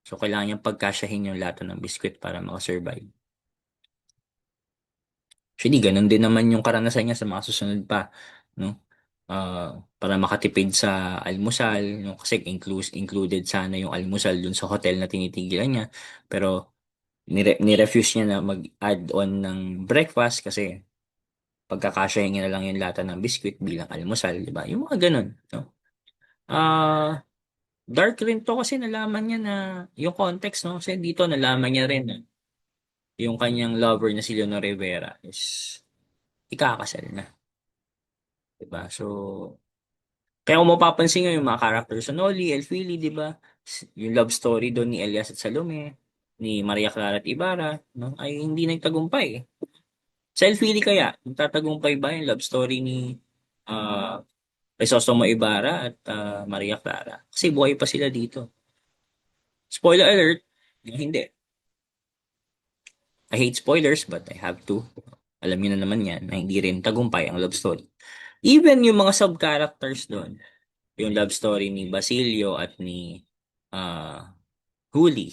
So, kailangan niyang pagkasyahin yung lato ng biskwit para makasurvive. Actually, ganun din naman yung karanasan niya sa mga susunod pa, no? Para makatipid sa almusal, no? Kasi included sana yung almusal dun sa hotel na tinitigilan niya. Pero nirefuse niya na mag-add on ng breakfast kasi pagkakasyahin niya na lang yung lata ng biscuit bilang almusal, di ba? Yung mga ganun, no? Ah, dark rin to kasi nalaman niya na yung context, no? Kasi dito nalaman niya rin na yung kanyang lover na si Leonor Rivera is ikakasal na, di ba? So, kaya kung mapapansin nga yung mga characters sa Noli, Elfili, di ba? Yung love story doon ni Elias at Salome, ni Maria Clara at Ibarra, no? Ay hindi nagtagumpay. Sa Elfili kaya, nagtatagumpay ba yung love story ni uh, Crisostomo Ibarra at Maria Clara? Kasi buhay pa sila dito. Spoiler alert, hindi. I hate spoilers but I have to. Alam niyo na naman yan na hindi rin tagumpay ang love story. Even yung mga sub-characters doon, yung love story ni Basilio at ni uh, Huli,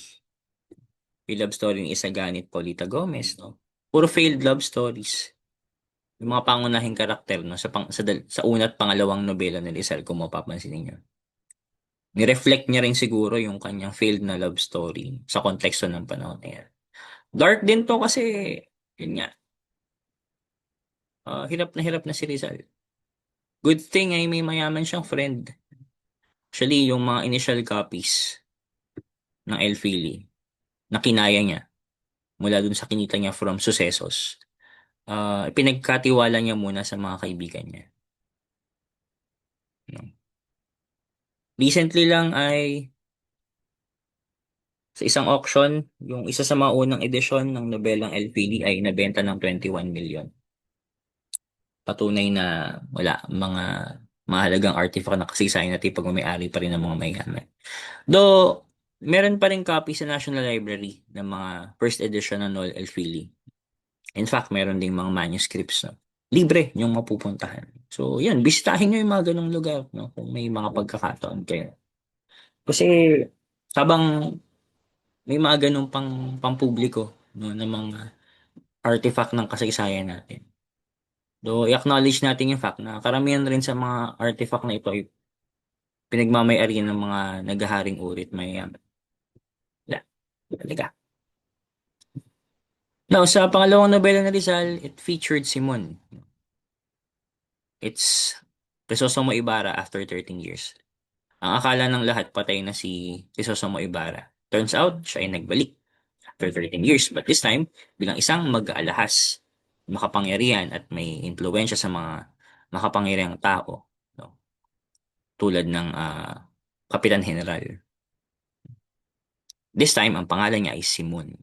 yung love story ni Isagani at Paulita Gomez, no? Puro failed love stories. Yung mga pangunahing karakter, no? Sa una at pangalawang nobela ni Rizal, kung mapapansin niyo. Ni-reflect niya rin siguro yung kanyang failed na love story sa konteksto ng panahon na yan. Dark din to kasi, yun nga, hirap na si Rizal. Good thing ay may mayaman siyang friend. Actually, yung mga initial copies ng Elfili na kinaya niya mula dun sa kinita niya from Sucesos, pinagkatiwala niya muna sa mga kaibigan niya. No? Recently lang ay sa isang auction, yung isa sa mga unang edisyon ng nobelang Elfili ay nabenta ng 21 million. Patunay na wala, mga mahalagang artifact na kasaysayan natin pag may-ari pa rin ng mga mayaman. Though, meron pa rin copy sa National Library ng mga first edition ng Noel Elfili. In fact, meron ding mga manuscripts, no? Libre yung mapupuntahan. So, yan, bisitahin nyo yung mga ganong lugar, no? Kung may mga pagkakataon kayo. Kasi, habang may mga ganong pampubliko, no, na mga artifact ng kasaysayan natin. Though, i-acknowledge natin yung fact na karamihan rin sa mga artifact na ito ay pinagmamay-ari ng mga naghaharing urit mayayaman. Wala. Talaga. Now, sa pangalawang nobela ni Rizal, it featured Simon. It's Crisostomo Ibarra after 13 years. Ang akala ng lahat patay na si Crisostomo Ibarra. Turns out, siya ay nagbalik after 13 years. But this time, bilang isang mag-aalahas, makapangyarihan at may impluensya sa mga makapangyarihang tao, no? Tulad ng Kapitan General. This time, ang pangalan niya ay Simon.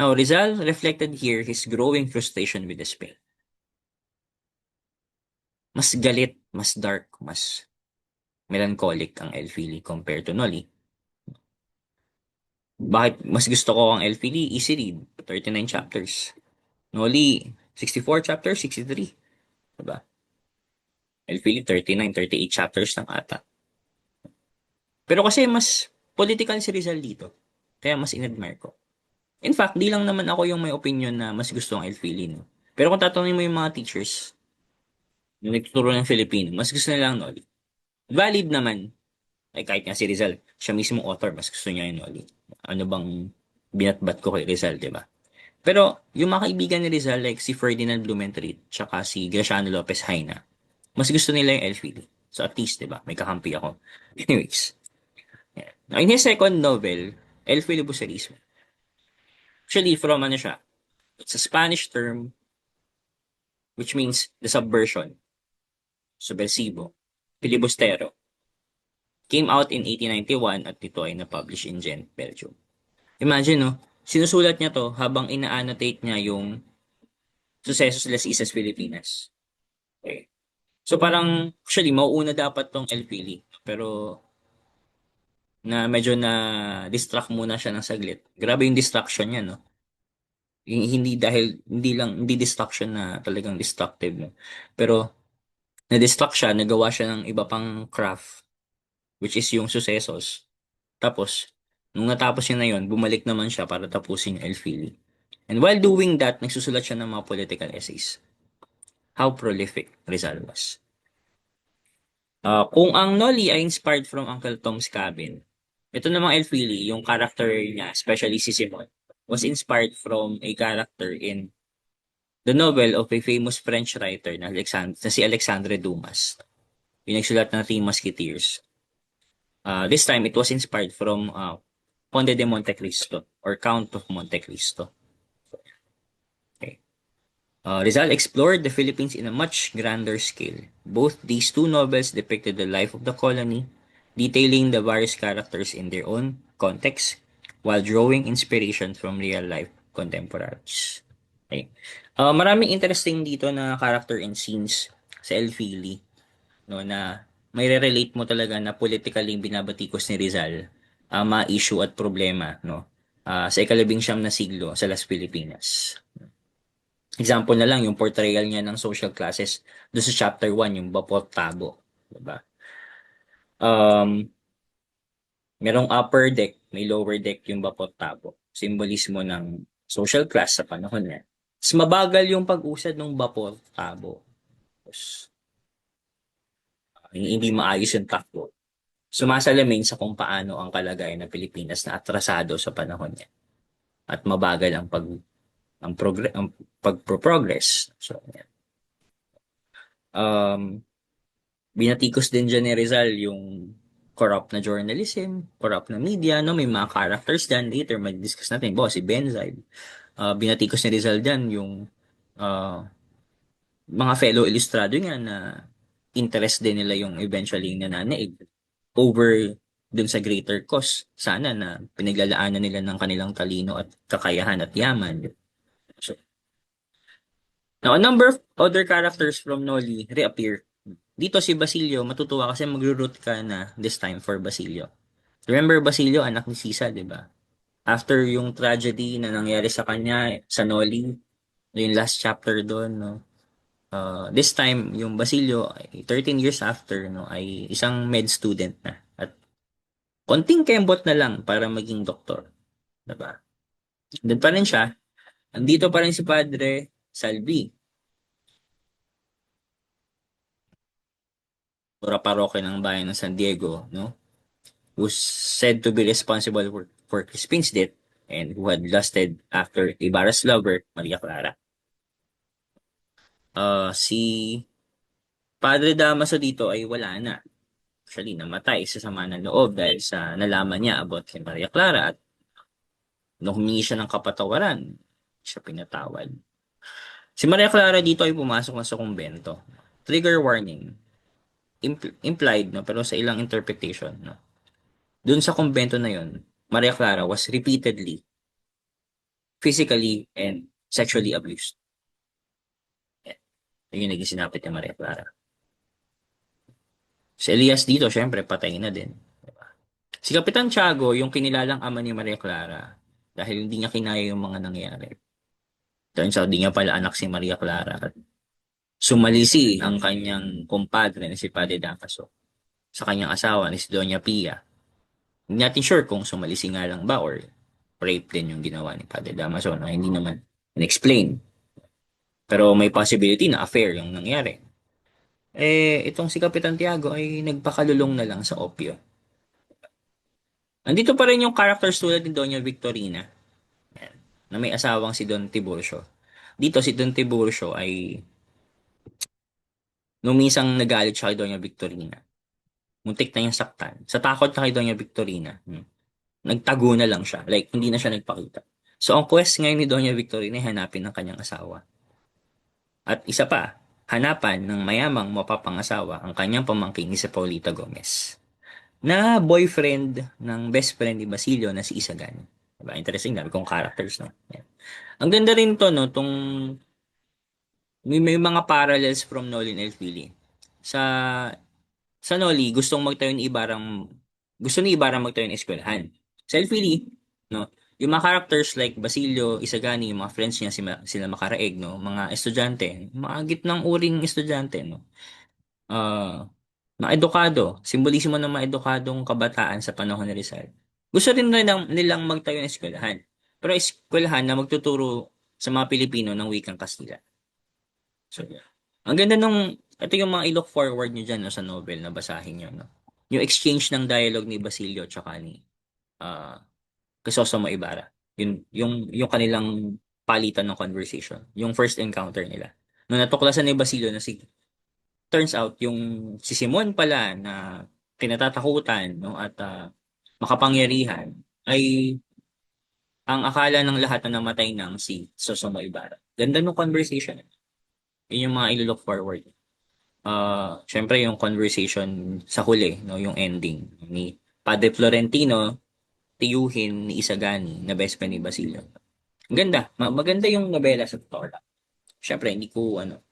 Now, Rizal reflected here his growing frustration with the Spain. Mas galit, mas dark, mas melancholic ang Elfili compared to Noli. Bakit mas gusto ko ang Elfili? Easy read, 39 chapters. Noli, 64 chapters, 63. Diba? Elfili, 39, 38 chapters lang ata. Pero kasi mas political si Rizal dito. Kaya mas in-admire ko. In fact, di lang naman ako yung may opinion na mas gusto ang Elfili, no? Pero kung tatanungin mo yung mga teachers na nagtuturo ng Filipino, mas gusto nila ang Noli. Valid naman. Ay kahit nga si Rizal, siya mismo author, mas gusto niya yung Noli. Ano bang binatbat ko kay Rizal, di ba? Pero yung mga kaibigan ni Rizal, like si Ferdinand Blumentritt, tsaka si Graciano Lopez Haina, mas gusto nila yung Elfili. So at least, di ba, may kakampi ako. Anyways, yeah. Now, in his second novel, El Filibusterismo. Actually, from ano siya, it's a Spanish term which means the subversion, subversivo, filibustero. Came out in 1891 at ito ay na-publish in Gent, Belgium. Imagine, no? Sinusulat niya to habang ina-annotate niya yung Sucesos de las Islas Filipinas. Okay. So parang, actually, mauuna dapat tong El Fili. Pero, na medyo na distract muna siya ng saglit. Grabe yung distraction niya, no? Hindi dahil, hindi distraction na talagang destructive, no? Pero, na-distract siya, nagawa siya ng iba pang craft, which is yung Sucesos. Tapos, nung natapos niya na yun, bumalik naman siya para tapusin yung El Fili. And while doing that, nagsusulat siya ng mga political essays. How prolific Rizal was. Kung ang Noli ay inspired from Uncle Tom's Cabin, ito namang Elfili, yung character niya, especially si Simon, was inspired from a character in the novel of a famous French writer na si Alexandre Dumas. Yung nagsulat ng Three Musketeers. This time, it was inspired from Conde de Monte Cristo or Count of Monte Cristo. Okay. Rizal explored the Philippines in a much grander scale. Both these two novels depicted the life of the colony, detailing the various characters in their own context, while drawing inspiration from real-life contemporaries. Okay. Maraming interesting dito na character and scenes sa El Fili, no, na may relate mo talaga na politically binabatikos ni Rizal ang mga issue at problema, no, sa ikalabing-siyam na siglo sa Las Pilipinas. Example na lang yung portrayal niya ng social classes doon sa chapter 1, yung Bapot Tabo, diba? Um, Merong upper deck, may lower deck yung Bapot Tabo. Simbolismo ng social class sa panahon niya. Mas mabagal yung pag-usad ng Bapot Tabo. Tapos, hindi maayos yung takbo. Sumasalamin sa kung paano ang kalagayan ng Pilipinas na atrasado sa panahon niya at mabagal ang pagpro-progress. So, yan. Um, Binatikos din dyan ni Rizal yung corrupt na journalism, corrupt na media, no? May mga characters dyan. Later, mag-discuss natin. Si Benzaid. Binatikos ni Rizal dyan yung uh, mga fellow ilustrado niya na interest din nila yung eventually nananaig over dun sa greater cause. Sana na pinaglalaanan nila ng kanilang talino at kakayahan at yaman. So, now, a number of other characters from Noli reappear. Dito si Basilio, matutuwa kasi magro-root ka na this time for Basilio. Remember Basilio, anak ni Sisa, di ba? After yung tragedy na nangyari sa kanya sa Noli, yung last chapter doon, no? This time, yung Basilio, 13 years after, no, ay isang med student na. At konting kembot na lang para maging doktor. Diba? Doon pa rin siya. Andito pa rin si Padre Salvi. Pura parokya ng bayan ng San Diego, no? Who's said to be responsible for Crispin's death and who had lusted after Ibarra's lover, Maria Clara. Si Padre Damaso dito ay wala na. Actually, namatay sa sama ng loob dahil sa nalaman niya about kay Maria Clara at nung humingi siya ng kapatawaran, siya pinatawad. Si Maria Clara dito ay pumasok na sa kumbento. Trigger warning. Implied, no? Pero sa ilang interpretation, no? Doon sa kumbento na yon, Maria Clara was repeatedly physically and sexually abused. Yan. Yun yung naging sinapit ni Maria Clara. Si Elias dito, syempre, patay na din. Diba? Si Kapitan Tiago, yung kinilalang ama ni Maria Clara, dahil hindi niya kinaya yung mga nangyari. Turns out, di niya pala anak si Maria Clara. At sumalisi ang kanyang kumpadre na si Padre Damaso sa kanyang asawa ni si Doña Pia. Hindi natin sure kung sumalisi nga lang ba or rape din yung ginawa ni Padre Damaso na hindi naman in-explain. Pero may possibility na affair yung nangyari. Itong si Kapitan Tiago ay nagpakalulong na lang sa opyo. Andito pa rin yung characters tulad ni Doña Victorina, yan, na may asawang si Don Tiburcio. Dito si Don Tiburcio ay nung minsan nagalit siya kay Doña Victorina. Muntik na yung saktan. Sa takot na kay Doña Victorina, nagtago na lang siya. Like, hindi na siya nagpakita. So, ang quest ngayon ni Doña Victorina ay hanapin ng kanyang asawa. At isa pa, hanapan ng mayamang mapapangasawa ang kanyang pamangkin ni si Paulita Gomez na boyfriend ng best friend ni Basilio na si Isagan. Diba? Interesting, dami kong characters, no? Yan. Ang ganda rin to, no? May mga parallels from Nolan Elfili. Sa Noli, gusto ni Ibarang magtayo ng eskwelahan. Sa Elfili, no? Yung mga characters like Basilio, Isagani, yung mga friends niya, sila Makaraeg, no? Mga estudyante, mga gitnang uring estudyante, no? Ah, mga edukado, simbolismo ng mga edukadong kabataan sa panahon ni Rizal. Gusto rin nilang magtayo ng eskwelahan. Pero eskwelahan na magtuturo sa mga Pilipino ng wikang Kastila. So, yeah. Ang ganda nung, ito yung mga i-look forward nyo dyan no, sa novel na basahin nyo. No? Yung exchange ng dialogue ni Basilio tsaka ni uh, Crisostomo Ibarra. Yung kanilang palitan ng conversation. Yung first encounter nila. Nung natuklasan ni Basilio na turns out, yung si Simon pala na kinatatakutan no, at makapangyarihan ay ang akala ng lahat na namatay ng si Crisostomo Ibarra. Ganda nung conversation. Yun yung mga ilo-look forward. Syempre yung conversation sa huli, no, yung ending ni Padre Florentino tiyuhin ni Isagani na best friend ni Basilio. Ang ganda. Maganda yung nobela sa totoo lang. Syempre, hindi ko ano.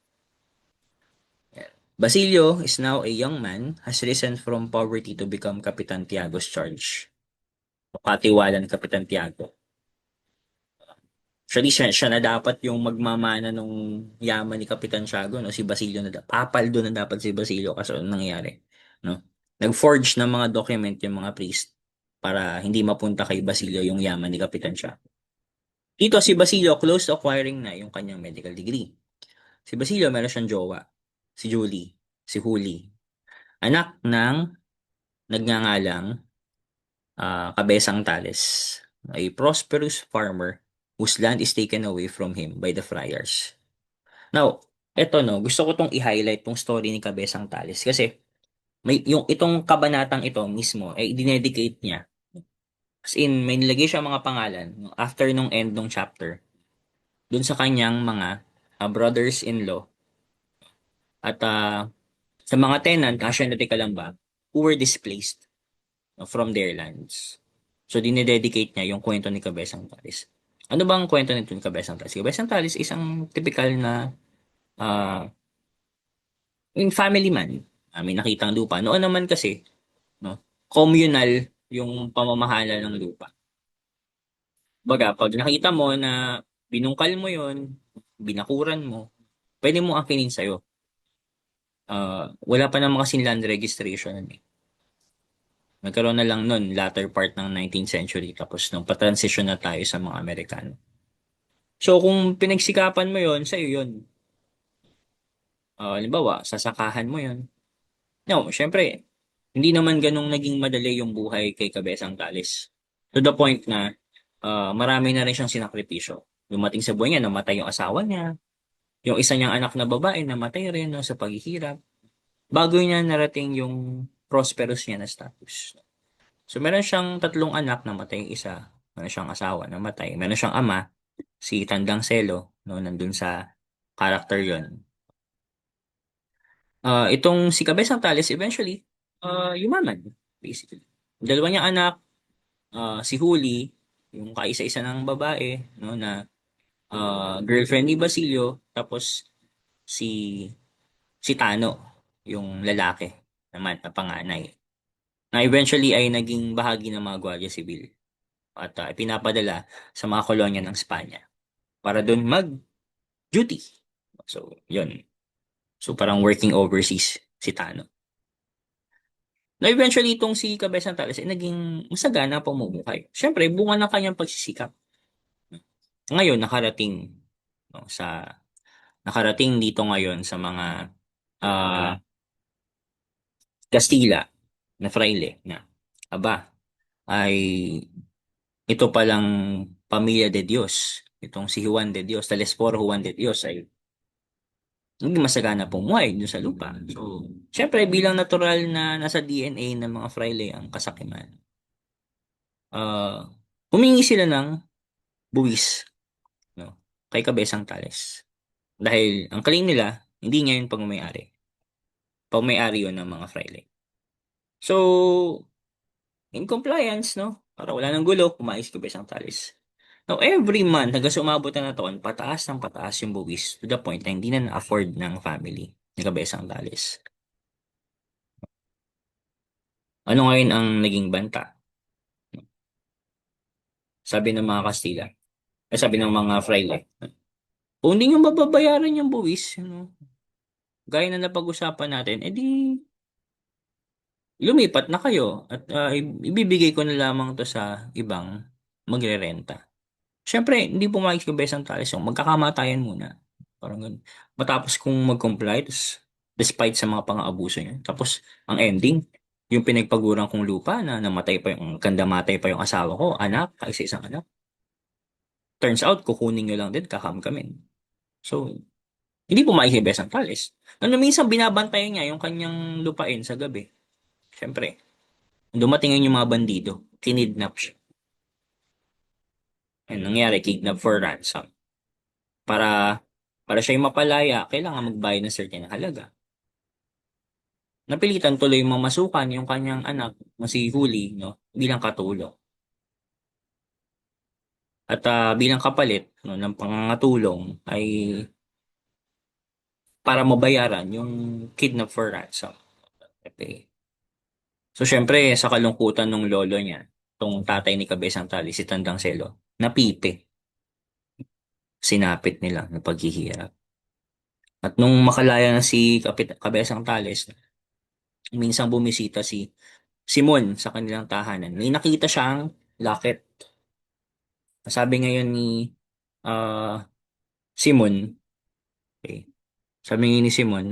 Basilio is now a young man, has risen from poverty to become Kapitan Tiago's charge. O katiwala ni Kapitan Tiago. Actually, siya na dapat yung magmamana nung yaman ni Kapitan Tiago, no? Si Basilio na papaldo na dapat si Basilio kasi anong nangyari, no? Nag-forge ng mga document yung mga priest para hindi mapunta kay Basilio yung yaman ni Kapitan Tiago. Dito si Basilio close to acquiring na yung kanyang medical degree. Si Basilio meron siyang jowa, si Julie, si Huli. Anak ng nagngangalang Kabesang Tales, a prosperous farmer whose land is taken away from him by the friars. Now, eto no, gusto ko tong i-highlight tong story ni Kabesang Tales kasi may yung itong kabanatang ito mismo ay dinedicate niya. As in, may nilagay siya mga pangalan after nung end nung chapter dun sa kanyang mga brothers-in-law at sa mga tenant, nationality ka lang ba, who were displaced from their lands. So, dinededicate niya yung kwento ni Cabezang Talis. Ano bang kwento nito ni Cabezang Talis? Cabezang Talis is isang typical na uh, yung family man. May nakitang lupa. Noon naman kasi, no, communal yung pamamahala ng lupa. Baga, pag nakita mo na binungkal mo yon, binakuran mo, pwede mo akinin sa'yo. Wala pa namang kasing land registration. Eh. Nagkaroon na lang nun, latter part ng 19th century, tapos nung patransition na tayo sa mga Amerikano. So, kung pinagsikapan mo yon sa'yo yun. Halimbawa, sasakahan mo yon. No, syempre, hindi naman ganong naging madali yung buhay kay Kabesang Talis. To the point na marami na rin siyang sinakripisyo. Dumating sa buhay niya, namatay yung asawa niya. Yung isa niyang anak na babae, namatay rin no, sa paghihirap. Bago niya narating yung prosperous niya na status. So, meron siyang tatlong anak, namatay yung isa. Meron siyang asawa, namatay. Meron siyang ama, si Tandang Selo, no, nandun sa character yon. Itong si Cabezang Tales, eventually, yumaman, basically. Dalawa niyang anak, si Huli, yung kaisa-isa ng babae, no, na girlfriend ni Basilio, tapos si si Tano, yung lalaki naman na panganay, na eventually ay naging bahagi ng mga Gwardiya Sibil at pinapadala sa mga kolonya ng Espanya para doon mag-duty. So, yun. So, parang working overseas si Tano. Na eventually itong si Cabezang Tales ay naging masagana ang pamumuhay. Siyempre, bunga ng kanyang pagsisikap. Ngayon, no, nakarating dito ngayon sa mga ah, Kastila na fraile na aba ay ito palang pamilya de Dios. Itong si Juan de Dios, Telesforo Juan de Dios ay hindi masagana pumuhay dun sa lupa. So, syempre bilang natural na nasa DNA ng mga fraile ang kasakiman, ah humingi sila ng buwis, no, kay Kabesang Tales. Dahil ang claim nila, hindi niya yung pagmamayari. Pagmamayari yun ng mga fraile. So, in compliance, no, para wala nang gulo, kumayos Kabesang Tales. Now, every month, hanggang sa umabot na taon, pataas ng pataas yung buwis to the point na hindi na na-afford ng family ni Kabesang Tales. Ano ngayon ang naging banta? Sabi ng mga Kastila, sabi ng mga fraile, kung hindi nyo mababayaran yung buwis, ano, gaya na napag-usapan natin, edi lumipat na kayo at ibibigay ko na lamang to sa ibang magrerenta. Siyempre, hindi pumayag si Kabesang Tales yung magkakamatayan muna. Parang ganun. Matapos kung mag-comply, despite sa mga pang-aabuso niya. Tapos, ang ending, yung pinagpaguran kong lupa na namatay pa yung, ganda matay pa yung asawa ko, anak, kaisa-isang anak. Turns out, kukunin nyo lang din, kakamkamin. So, hindi pumayag si Besang Tales. Ano, minsan binabantayan niya yung kanyang lupain sa gabi. Siyempre, dumating yung mga bandido, kinidnap siya. Ano nangyari? Kidnap for ransom. Para para siya yung mapalaya, kailangan magbayad ng certain na halaga. Napilitan tuloy mamasukan yung kanyang anak na si Huli, no, bilang katulong. At bilang kapalit no, ng pangangatulong ay para mabayaran yung kidnap for ransom. Okay. So syempre sa kalungkutan ng lolo niya, tong tatay ni Kabesang Tali, si Tandang Selo, napipi, sinapit nila ng paghihirap. At nung makalaya na si Kabesang Tales, minsan bumisita si Simon sa kanilang tahanan. May nakita siyang locket. Sabi ngayon ni ah, Simon, okay, sabi ngayon ni Simon,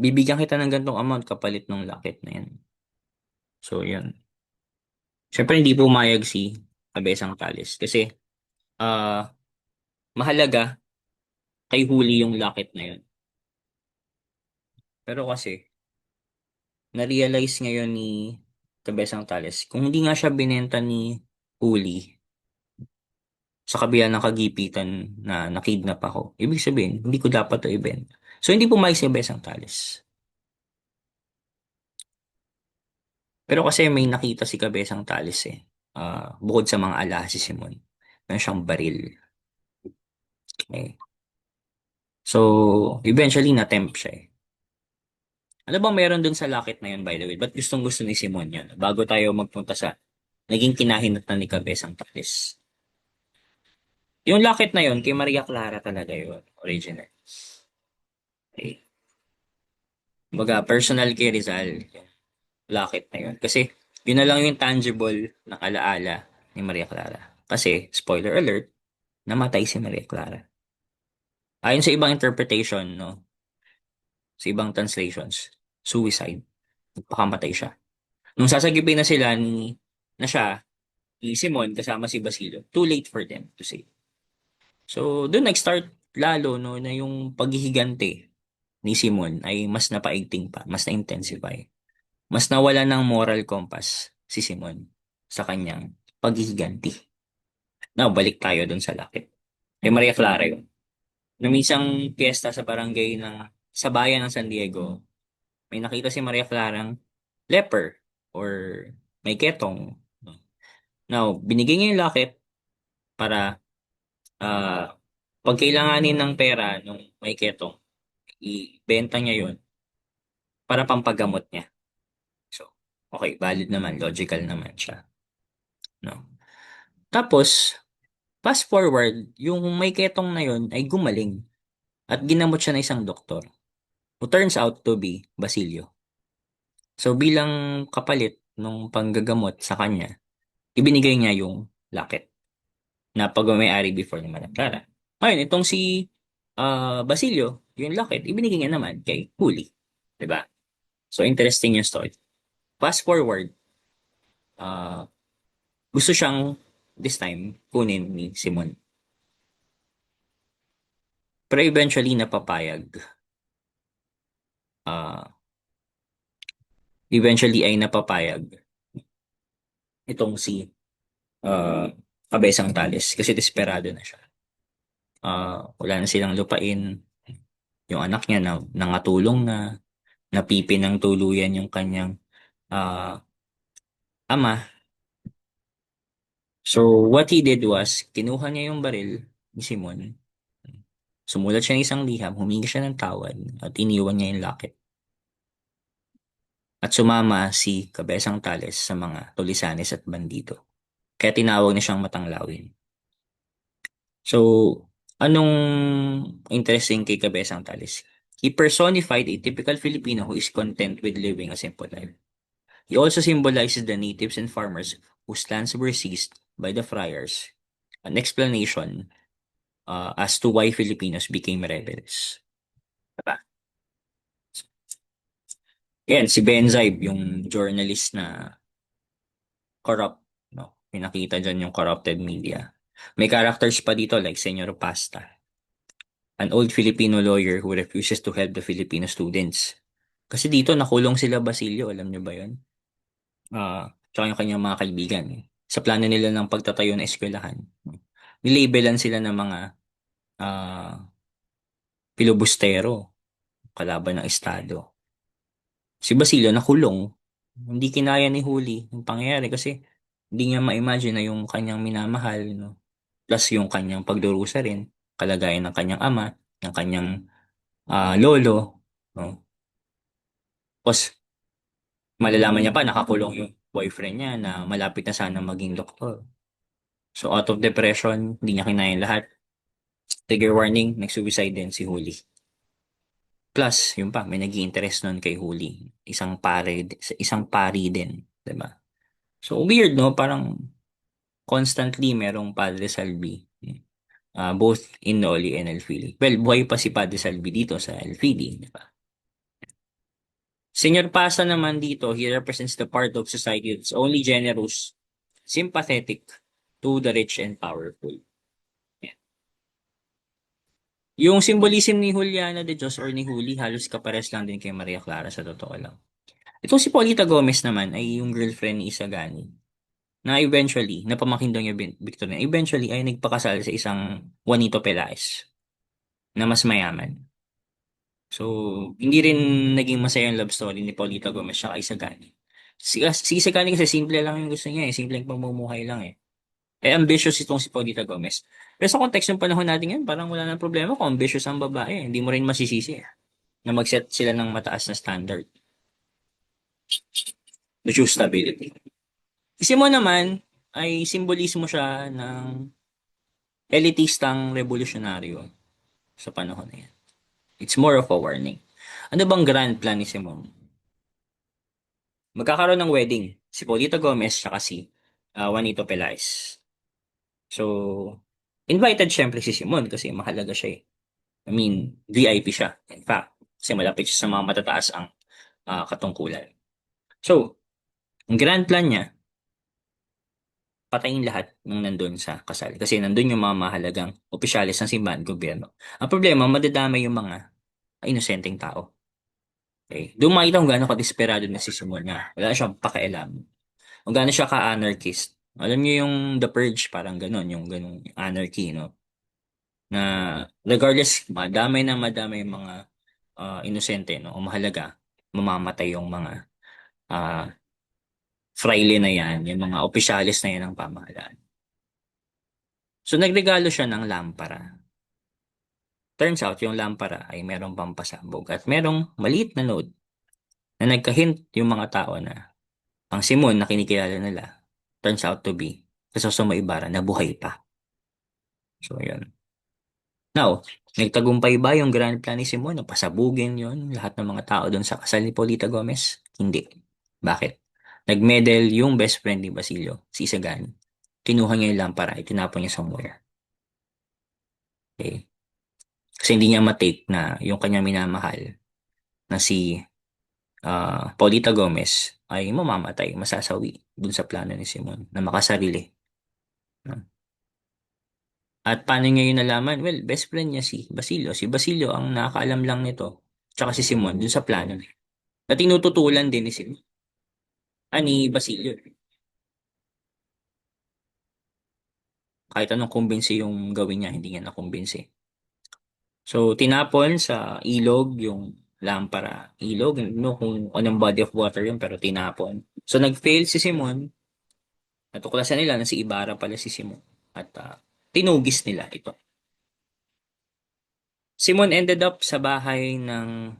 bibigyan kita ng gantong amount kapalit ng locket na yan. So, yun. Siyempre, hindi pumayag si Kabesang Talis kasi ah, mahalaga kay Huli yung locket na yun. Pero kasi, na-realize ngayon ni Kabesang Talis, kung hindi nga siya binenta ni Huli, sa kabila ng kagipitan na nakidnap ako. Ibig sabihin, hindi ko dapat to ibenta. So, hindi pumayag si Besang Tales. Pero kasi may nakita si Kabesang Tales eh. Bukod sa mga alahas si Simon, meron siyang baril. Okay. So, eventually, na-tempt siya eh. Ano bang meron dun sa locket na yun, by the way? Ba't gustong gusto ni Simon yun? Bago tayo magpunta sa naging kinahinatnan ni Kabesang Tales. Yung locket na yun, kay Maria Clara talaga yun, original. Okay. Baga, personal kay Rizal. Locket na yun. Kasi, yun na lang yung tangible na alaala ni Maria Clara. Kasi, spoiler alert, namatay si Maria Clara. Ayon sa ibang interpretation, no, sa ibang translations, suicide. Nagpakamatay siya. Nung sasagipin na sila na siya, ni Simon kasama si Basilio, too late for them to say. So, doon nag-start lalo, no, na yung paghihigante ni Simon ay mas napaigting pa, mas na-intensify. Mas nawala ng moral compass si Simon sa kanyang paghihiganti. Now, balik tayo dun sa lakit. Kay Maria Clara yun. Nung isang piyesta sa barangay sa bayan ng San Diego, may nakita si Maria Clarang leper or may ketong. Now, binigay niya yung lakit para pag kailanganin ng pera nung may ketong, ibenta niya yun para pampagamot niya. So, okay, valid naman, logical naman siya. No? Tapos, fast forward, yung may ketong na yun ay gumaling at ginamot siya ng isang doktor who turns out to be Basilio. So bilang kapalit nung panggagamot sa kanya, ibinigay niya yung locket na pagmamayari before ni Madam Clara. Ngayon, itong si Basilio, yung locket, ibinigay niya naman kay Huli. 'Di ba? So interesting yung story. Fast forward, ah, gusto siyang this time kunin ni Simon. Pero eventually napapayag. Ah, eventually ay napapayag itong si uh, Kabesang Tales kasi desperado na siya. Wala na silang lupain. Yung anak niya na nangatulong na napipi ng tuluyan yung kanyang ah, ama. So what he did was kinuha niya yung baril ni Simon. Sumulat siya ng isang liham, humingi siya ng tawad at iniwan niya yung locket. At sumama si Kabesang Tales sa mga tulisanes at bandido. Kaya tinawag na siyang matanglawin. So, anong interesting kay Cabezang Talis? He personified a typical Filipino who is content with living a simple life. He also symbolizes the natives and farmers whose lands were seized by the friars an explanation as to why Filipinos became rebels. Diba? Yan, si Benzaib, yung journalist na corrupt, no? Pinakita dyan yung corrupted media. May characters pa dito like Senyor Pasta, an old Filipino lawyer who refuses to help the Filipino students. Kasi dito nakulong sila Basilio, alam niyo ba yun? Tsaka yung kanyang mga kaibigan. Sa plano nila ng pagtatayo ng eskwelahan, no? Nilabelan sila ng mga ah, pilibustero, kalaban ng Estado. Si Basilio nakulong. Hindi kinaya ni Huli yung pangyayari kasi hindi niya ma-imagine na yung kanyang minamahal, no? Plus yung kanyang pagdurusa rin, kalagayan ng kanyang ama, ng kanyang lolo, no? Tapos malalaman niya pa nakakulong yung boyfriend niya na malapit na sana maging doktor. So out of depression, hindi niya kinaya yung lahat. Trigger warning, nag-suicide din si Huli. Plus, yun pa, may nag-i-interest nun kay Huli. Isang pari din, 'di ba? So weird, no? Parang constantly merong Padre Salvi. Both in Noli and Elfili. Well, buhay pa si Padre Salvi dito sa Elfili, di ba? Senyor Pasa naman dito, he represents the part of society that's only generous, sympathetic to the rich and powerful. Yan. Yung symbolism ni Juliana de Dios or ni Huli, halos kapares lang din kay Maria Clara sa totoo lang. Itong si Paulita Gomez naman ay yung girlfriend ni Isagani na eventually, napamakin daw niya Victorina, eventually ay nagpakasal sa isang Juanito Pelaez na mas mayaman. So, hindi rin naging masaya ang love story ni Paulita Gomez siya Isagani. Si Isagani kasi simple lang yung gusto niya eh. Simple yung pamumuhay lang eh. Ambitious itong si Paulita Gomez. Pero sa context ng panahon natin ngayon, parang wala nang problema kung ambitious ang babae. Hindi mo rin masisisi eh. Na mag-set sila ng mataas na standard. To choose stability. Si mo naman ay simbolismo siya ng elitistang revolusyonaryo sa panahon na yan. It's more of a warning. Ano bang grand plan ni Simon? Magkakaroon ng wedding si Polito Gomez at si Juanito Pelaez. So, invited syempre si Simon kasi mahalaga siya eh. I mean, VIP siya. In fact, kasi malapit siya sa mga matataas ang katungkulan. So, ang grand plan niya, patayin lahat ng nandun sa kasal. Kasi nandun yung mga mahalagang opisyalis ng simbahan, gobyerno. Ang problema, madadamay yung mga inosenteng tao. Okay? Doon makita kung gaano ka-desperado na si Simon nga. Wala na siyang pakialam. Kung gaano siya ka-anarchist. Alam niyo yung The Purge, parang ganun, yung ganung anarchy, no? Na regardless, madamay yung mga inosente, no? O mahalaga, mamamatay yung mga ah, fraile na yan, yung mga opisyalis na yan ng pamahalaan. So, nagregalo siya ng lampara. Turns out, yung lampara ay merong pampasabog at merong maliit na note na nagka-hint yung mga tao na ang Simon na kinikilala nila turns out to be Crisostomo Ibarra na buhay pa. So, yun. Now, nagtagumpay ba yung grand plan ni Simon na pasabugin yon lahat ng mga tao doon sa kasal ni Polita Gomez? Hindi. Bakit? Nagmedal yung best friend ni Basilio, si Isagani. Kinuha niya yung lampara, itinapon niya somewhere. Okay? Kasi hindi niya matake na yung kanyang minamahal na si Paulita Gomez ay mamamatay, masasawi dun sa plano ni Simon na makasarili. No? At paano niya yun nalaman? Well, best friend niya si Basilio. Si Basilio ang nakakaalam lang nito. Tsaka si Simon dun sa plano niya. Na tinututulan din ni Simon. Ni Basilio. Kahit anong kumbinsi yung gawin niya, hindi niya nakumbinsi. So, tinapon sa ilog yung lampara. Ilog, no, kung anong body of water yun, pero tinapon. So, nag-fail si Simon. Natuklasan nila na si Ibarra pala si Simon. At tinugis nila ito. Simon ended up sa bahay ng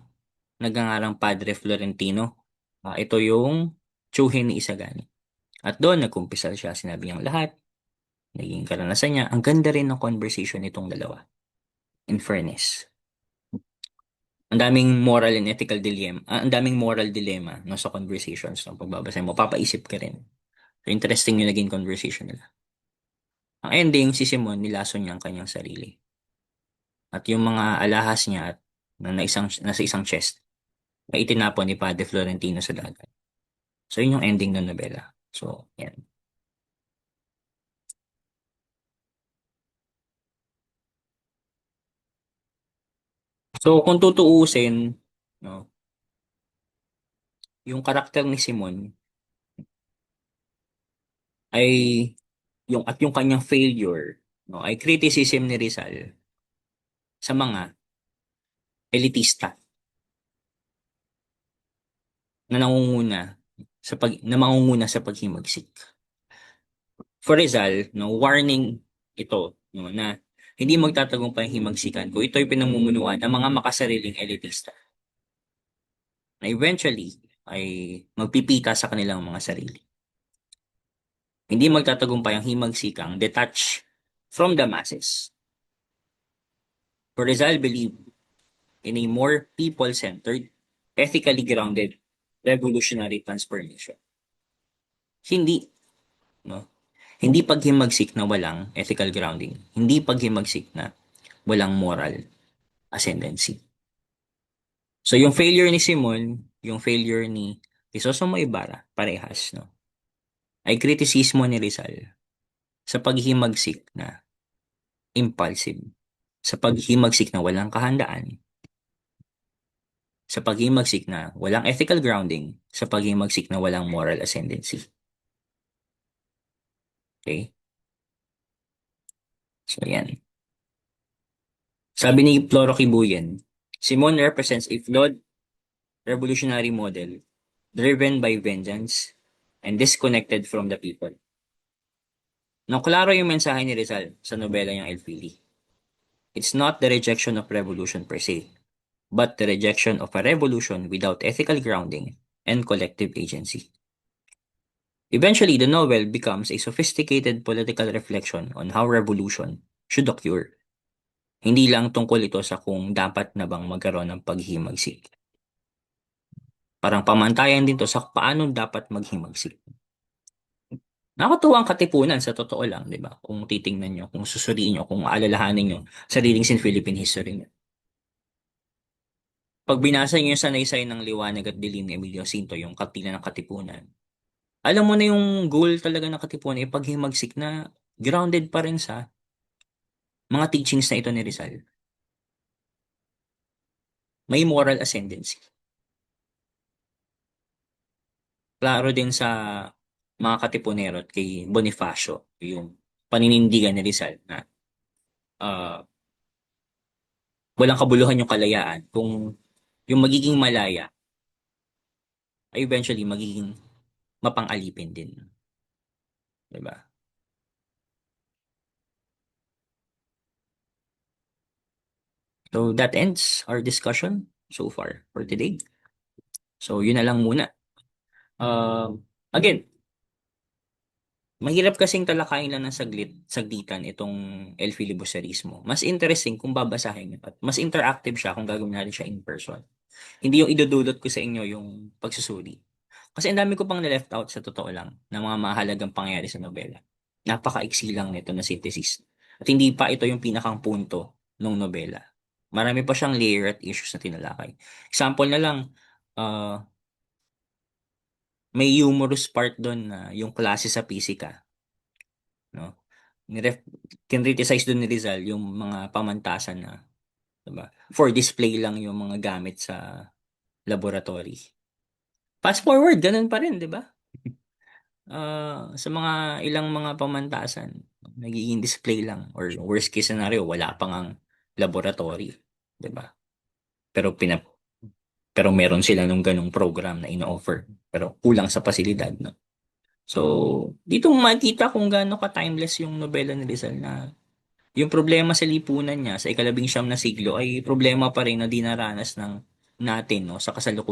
nagngangarang Padre Florentino. Ito yung tsuhin ni Isagani. At doon nagkumpisal siya, sinabi niyang lahat, naging karanasan niya. Ang ganda rin ng conversation nitong dalawa. In fairness. Ang daming moral and ethical dilemma. Ang daming moral dilemma no, sa conversations. No, pagbabasa mo, papaisip ka rin. So, interesting yung naging conversation nila. Ang ending, si Simon, nilason niya ang kanyang sarili. At yung mga alahas niya at nasa isang chest ay itinapon ni Padre Florentino sa dagat. So, yun yung ending ng nobela. So, yan. So, kung tutuusin, no, yung karakter ni Simon ay yung kanyang failure, no, ay criticism ni Rizal sa mga elitista na mangunguna sa paghimagsik. For Rizal, no, warning ito, no, na hindi magtatagumpay ang himagsikan kung ito'y pinamumunuan ng mga makasariling elitista na eventually ay magpipita sa kanilang mga sarili. Hindi magtatagumpay ang himagsikang detached from the masses. For Rizal believed in a more people-centered, ethically grounded revolutionary transformation. Hindi, no? Hindi paghimagsik na walang ethical grounding. Hindi paghimagsik na walang moral ascendancy. So yung failure ni Simon, yung failure ni Crisostomo Ibarra, parehas, no? Ay kritisismo ni Rizal sa paghimagsik na impulsive, sa paghimagsik na walang kahandaan, sa paghimagsik na walang ethical grounding, sa paghimagsik na walang moral ascendancy. Okay? So yan. Sabi ni Floro Kibuyen, Simon represents a flawed revolutionary model driven by vengeance and disconnected from the people. Nang klaro yung mensahe ni Rizal sa nobela niyang El Fili. It's not the rejection of revolution per se, but the rejection of a revolution without ethical grounding and collective agency. Eventually, the novel becomes a sophisticated political reflection on how revolution should occur. Hindi lang tungkol ito sa kung dapat na bang magkaroon ng paghimagsik. Parang pamantayan din to sa paano dapat maghimagsik. Nakakatuwa ang katipunan sa totoo lang, di ba? Kung titingnan nyo, kung susuriin nyo, kung aalalahanin nyo sariling sin Philippine history nyo. Pag binasa nyo yung sanaysay ng liwanag at dilim ni Emilio Cinto, yung Kapila ng Katipunan, alam mo na yung goal talaga ng Katipunan ay paghimagsik na grounded pa rin sa mga teachings na ito ni Rizal. May moral ascendancy. Klaro din sa mga Katipunero at kay Bonifacio, yung paninindigan ni Rizal na ah, walang kabuluhan yung kalayaan kung yung magiging malaya ay eventually magiging mapang-alipin din. Diba? So that ends our discussion so far for today. So yun na lang muna. Again, mahirap kasing talakayin lang ng saglitan itong El Filibusterismo. Mas interesting kung babasahin nyo at mas interactive siya kung gagawin natin siya in person. Hindi yung idudulot ko sa inyo yung pagsusuri. Kasi ang dami ko pang na-left out sa totoo lang ng mga mahalagang pangyayari sa nobela. Napaka-iksi lang nito na synthesis. At hindi pa ito yung pinakang punto ng nobela. Marami pa siyang layer at issues na tinalakay. Example na lang, uh, may humorous part doon na yung klase sa pisika. No? Niref Kinriticize doon ni Rizal yung mga pamantasan na, diba? For display lang yung mga gamit sa laboratory. Fast forward, ganun pa rin, di ba? Sa mga ilang mga pamantasan, nagiging display lang or worst case scenario, wala pang ang laboratory, di ba? Pero pero meron sila nung ganung program na ino-offer, pero kulang sa pasilidad, no? So, dito makikita kung gaano ka-timeless yung nobela ni Rizal na yung problema sa lipunan niya sa ikalabing siyam na siglo ay problema pa rin na dinaranas ng natin, no, sa kasalukuyan.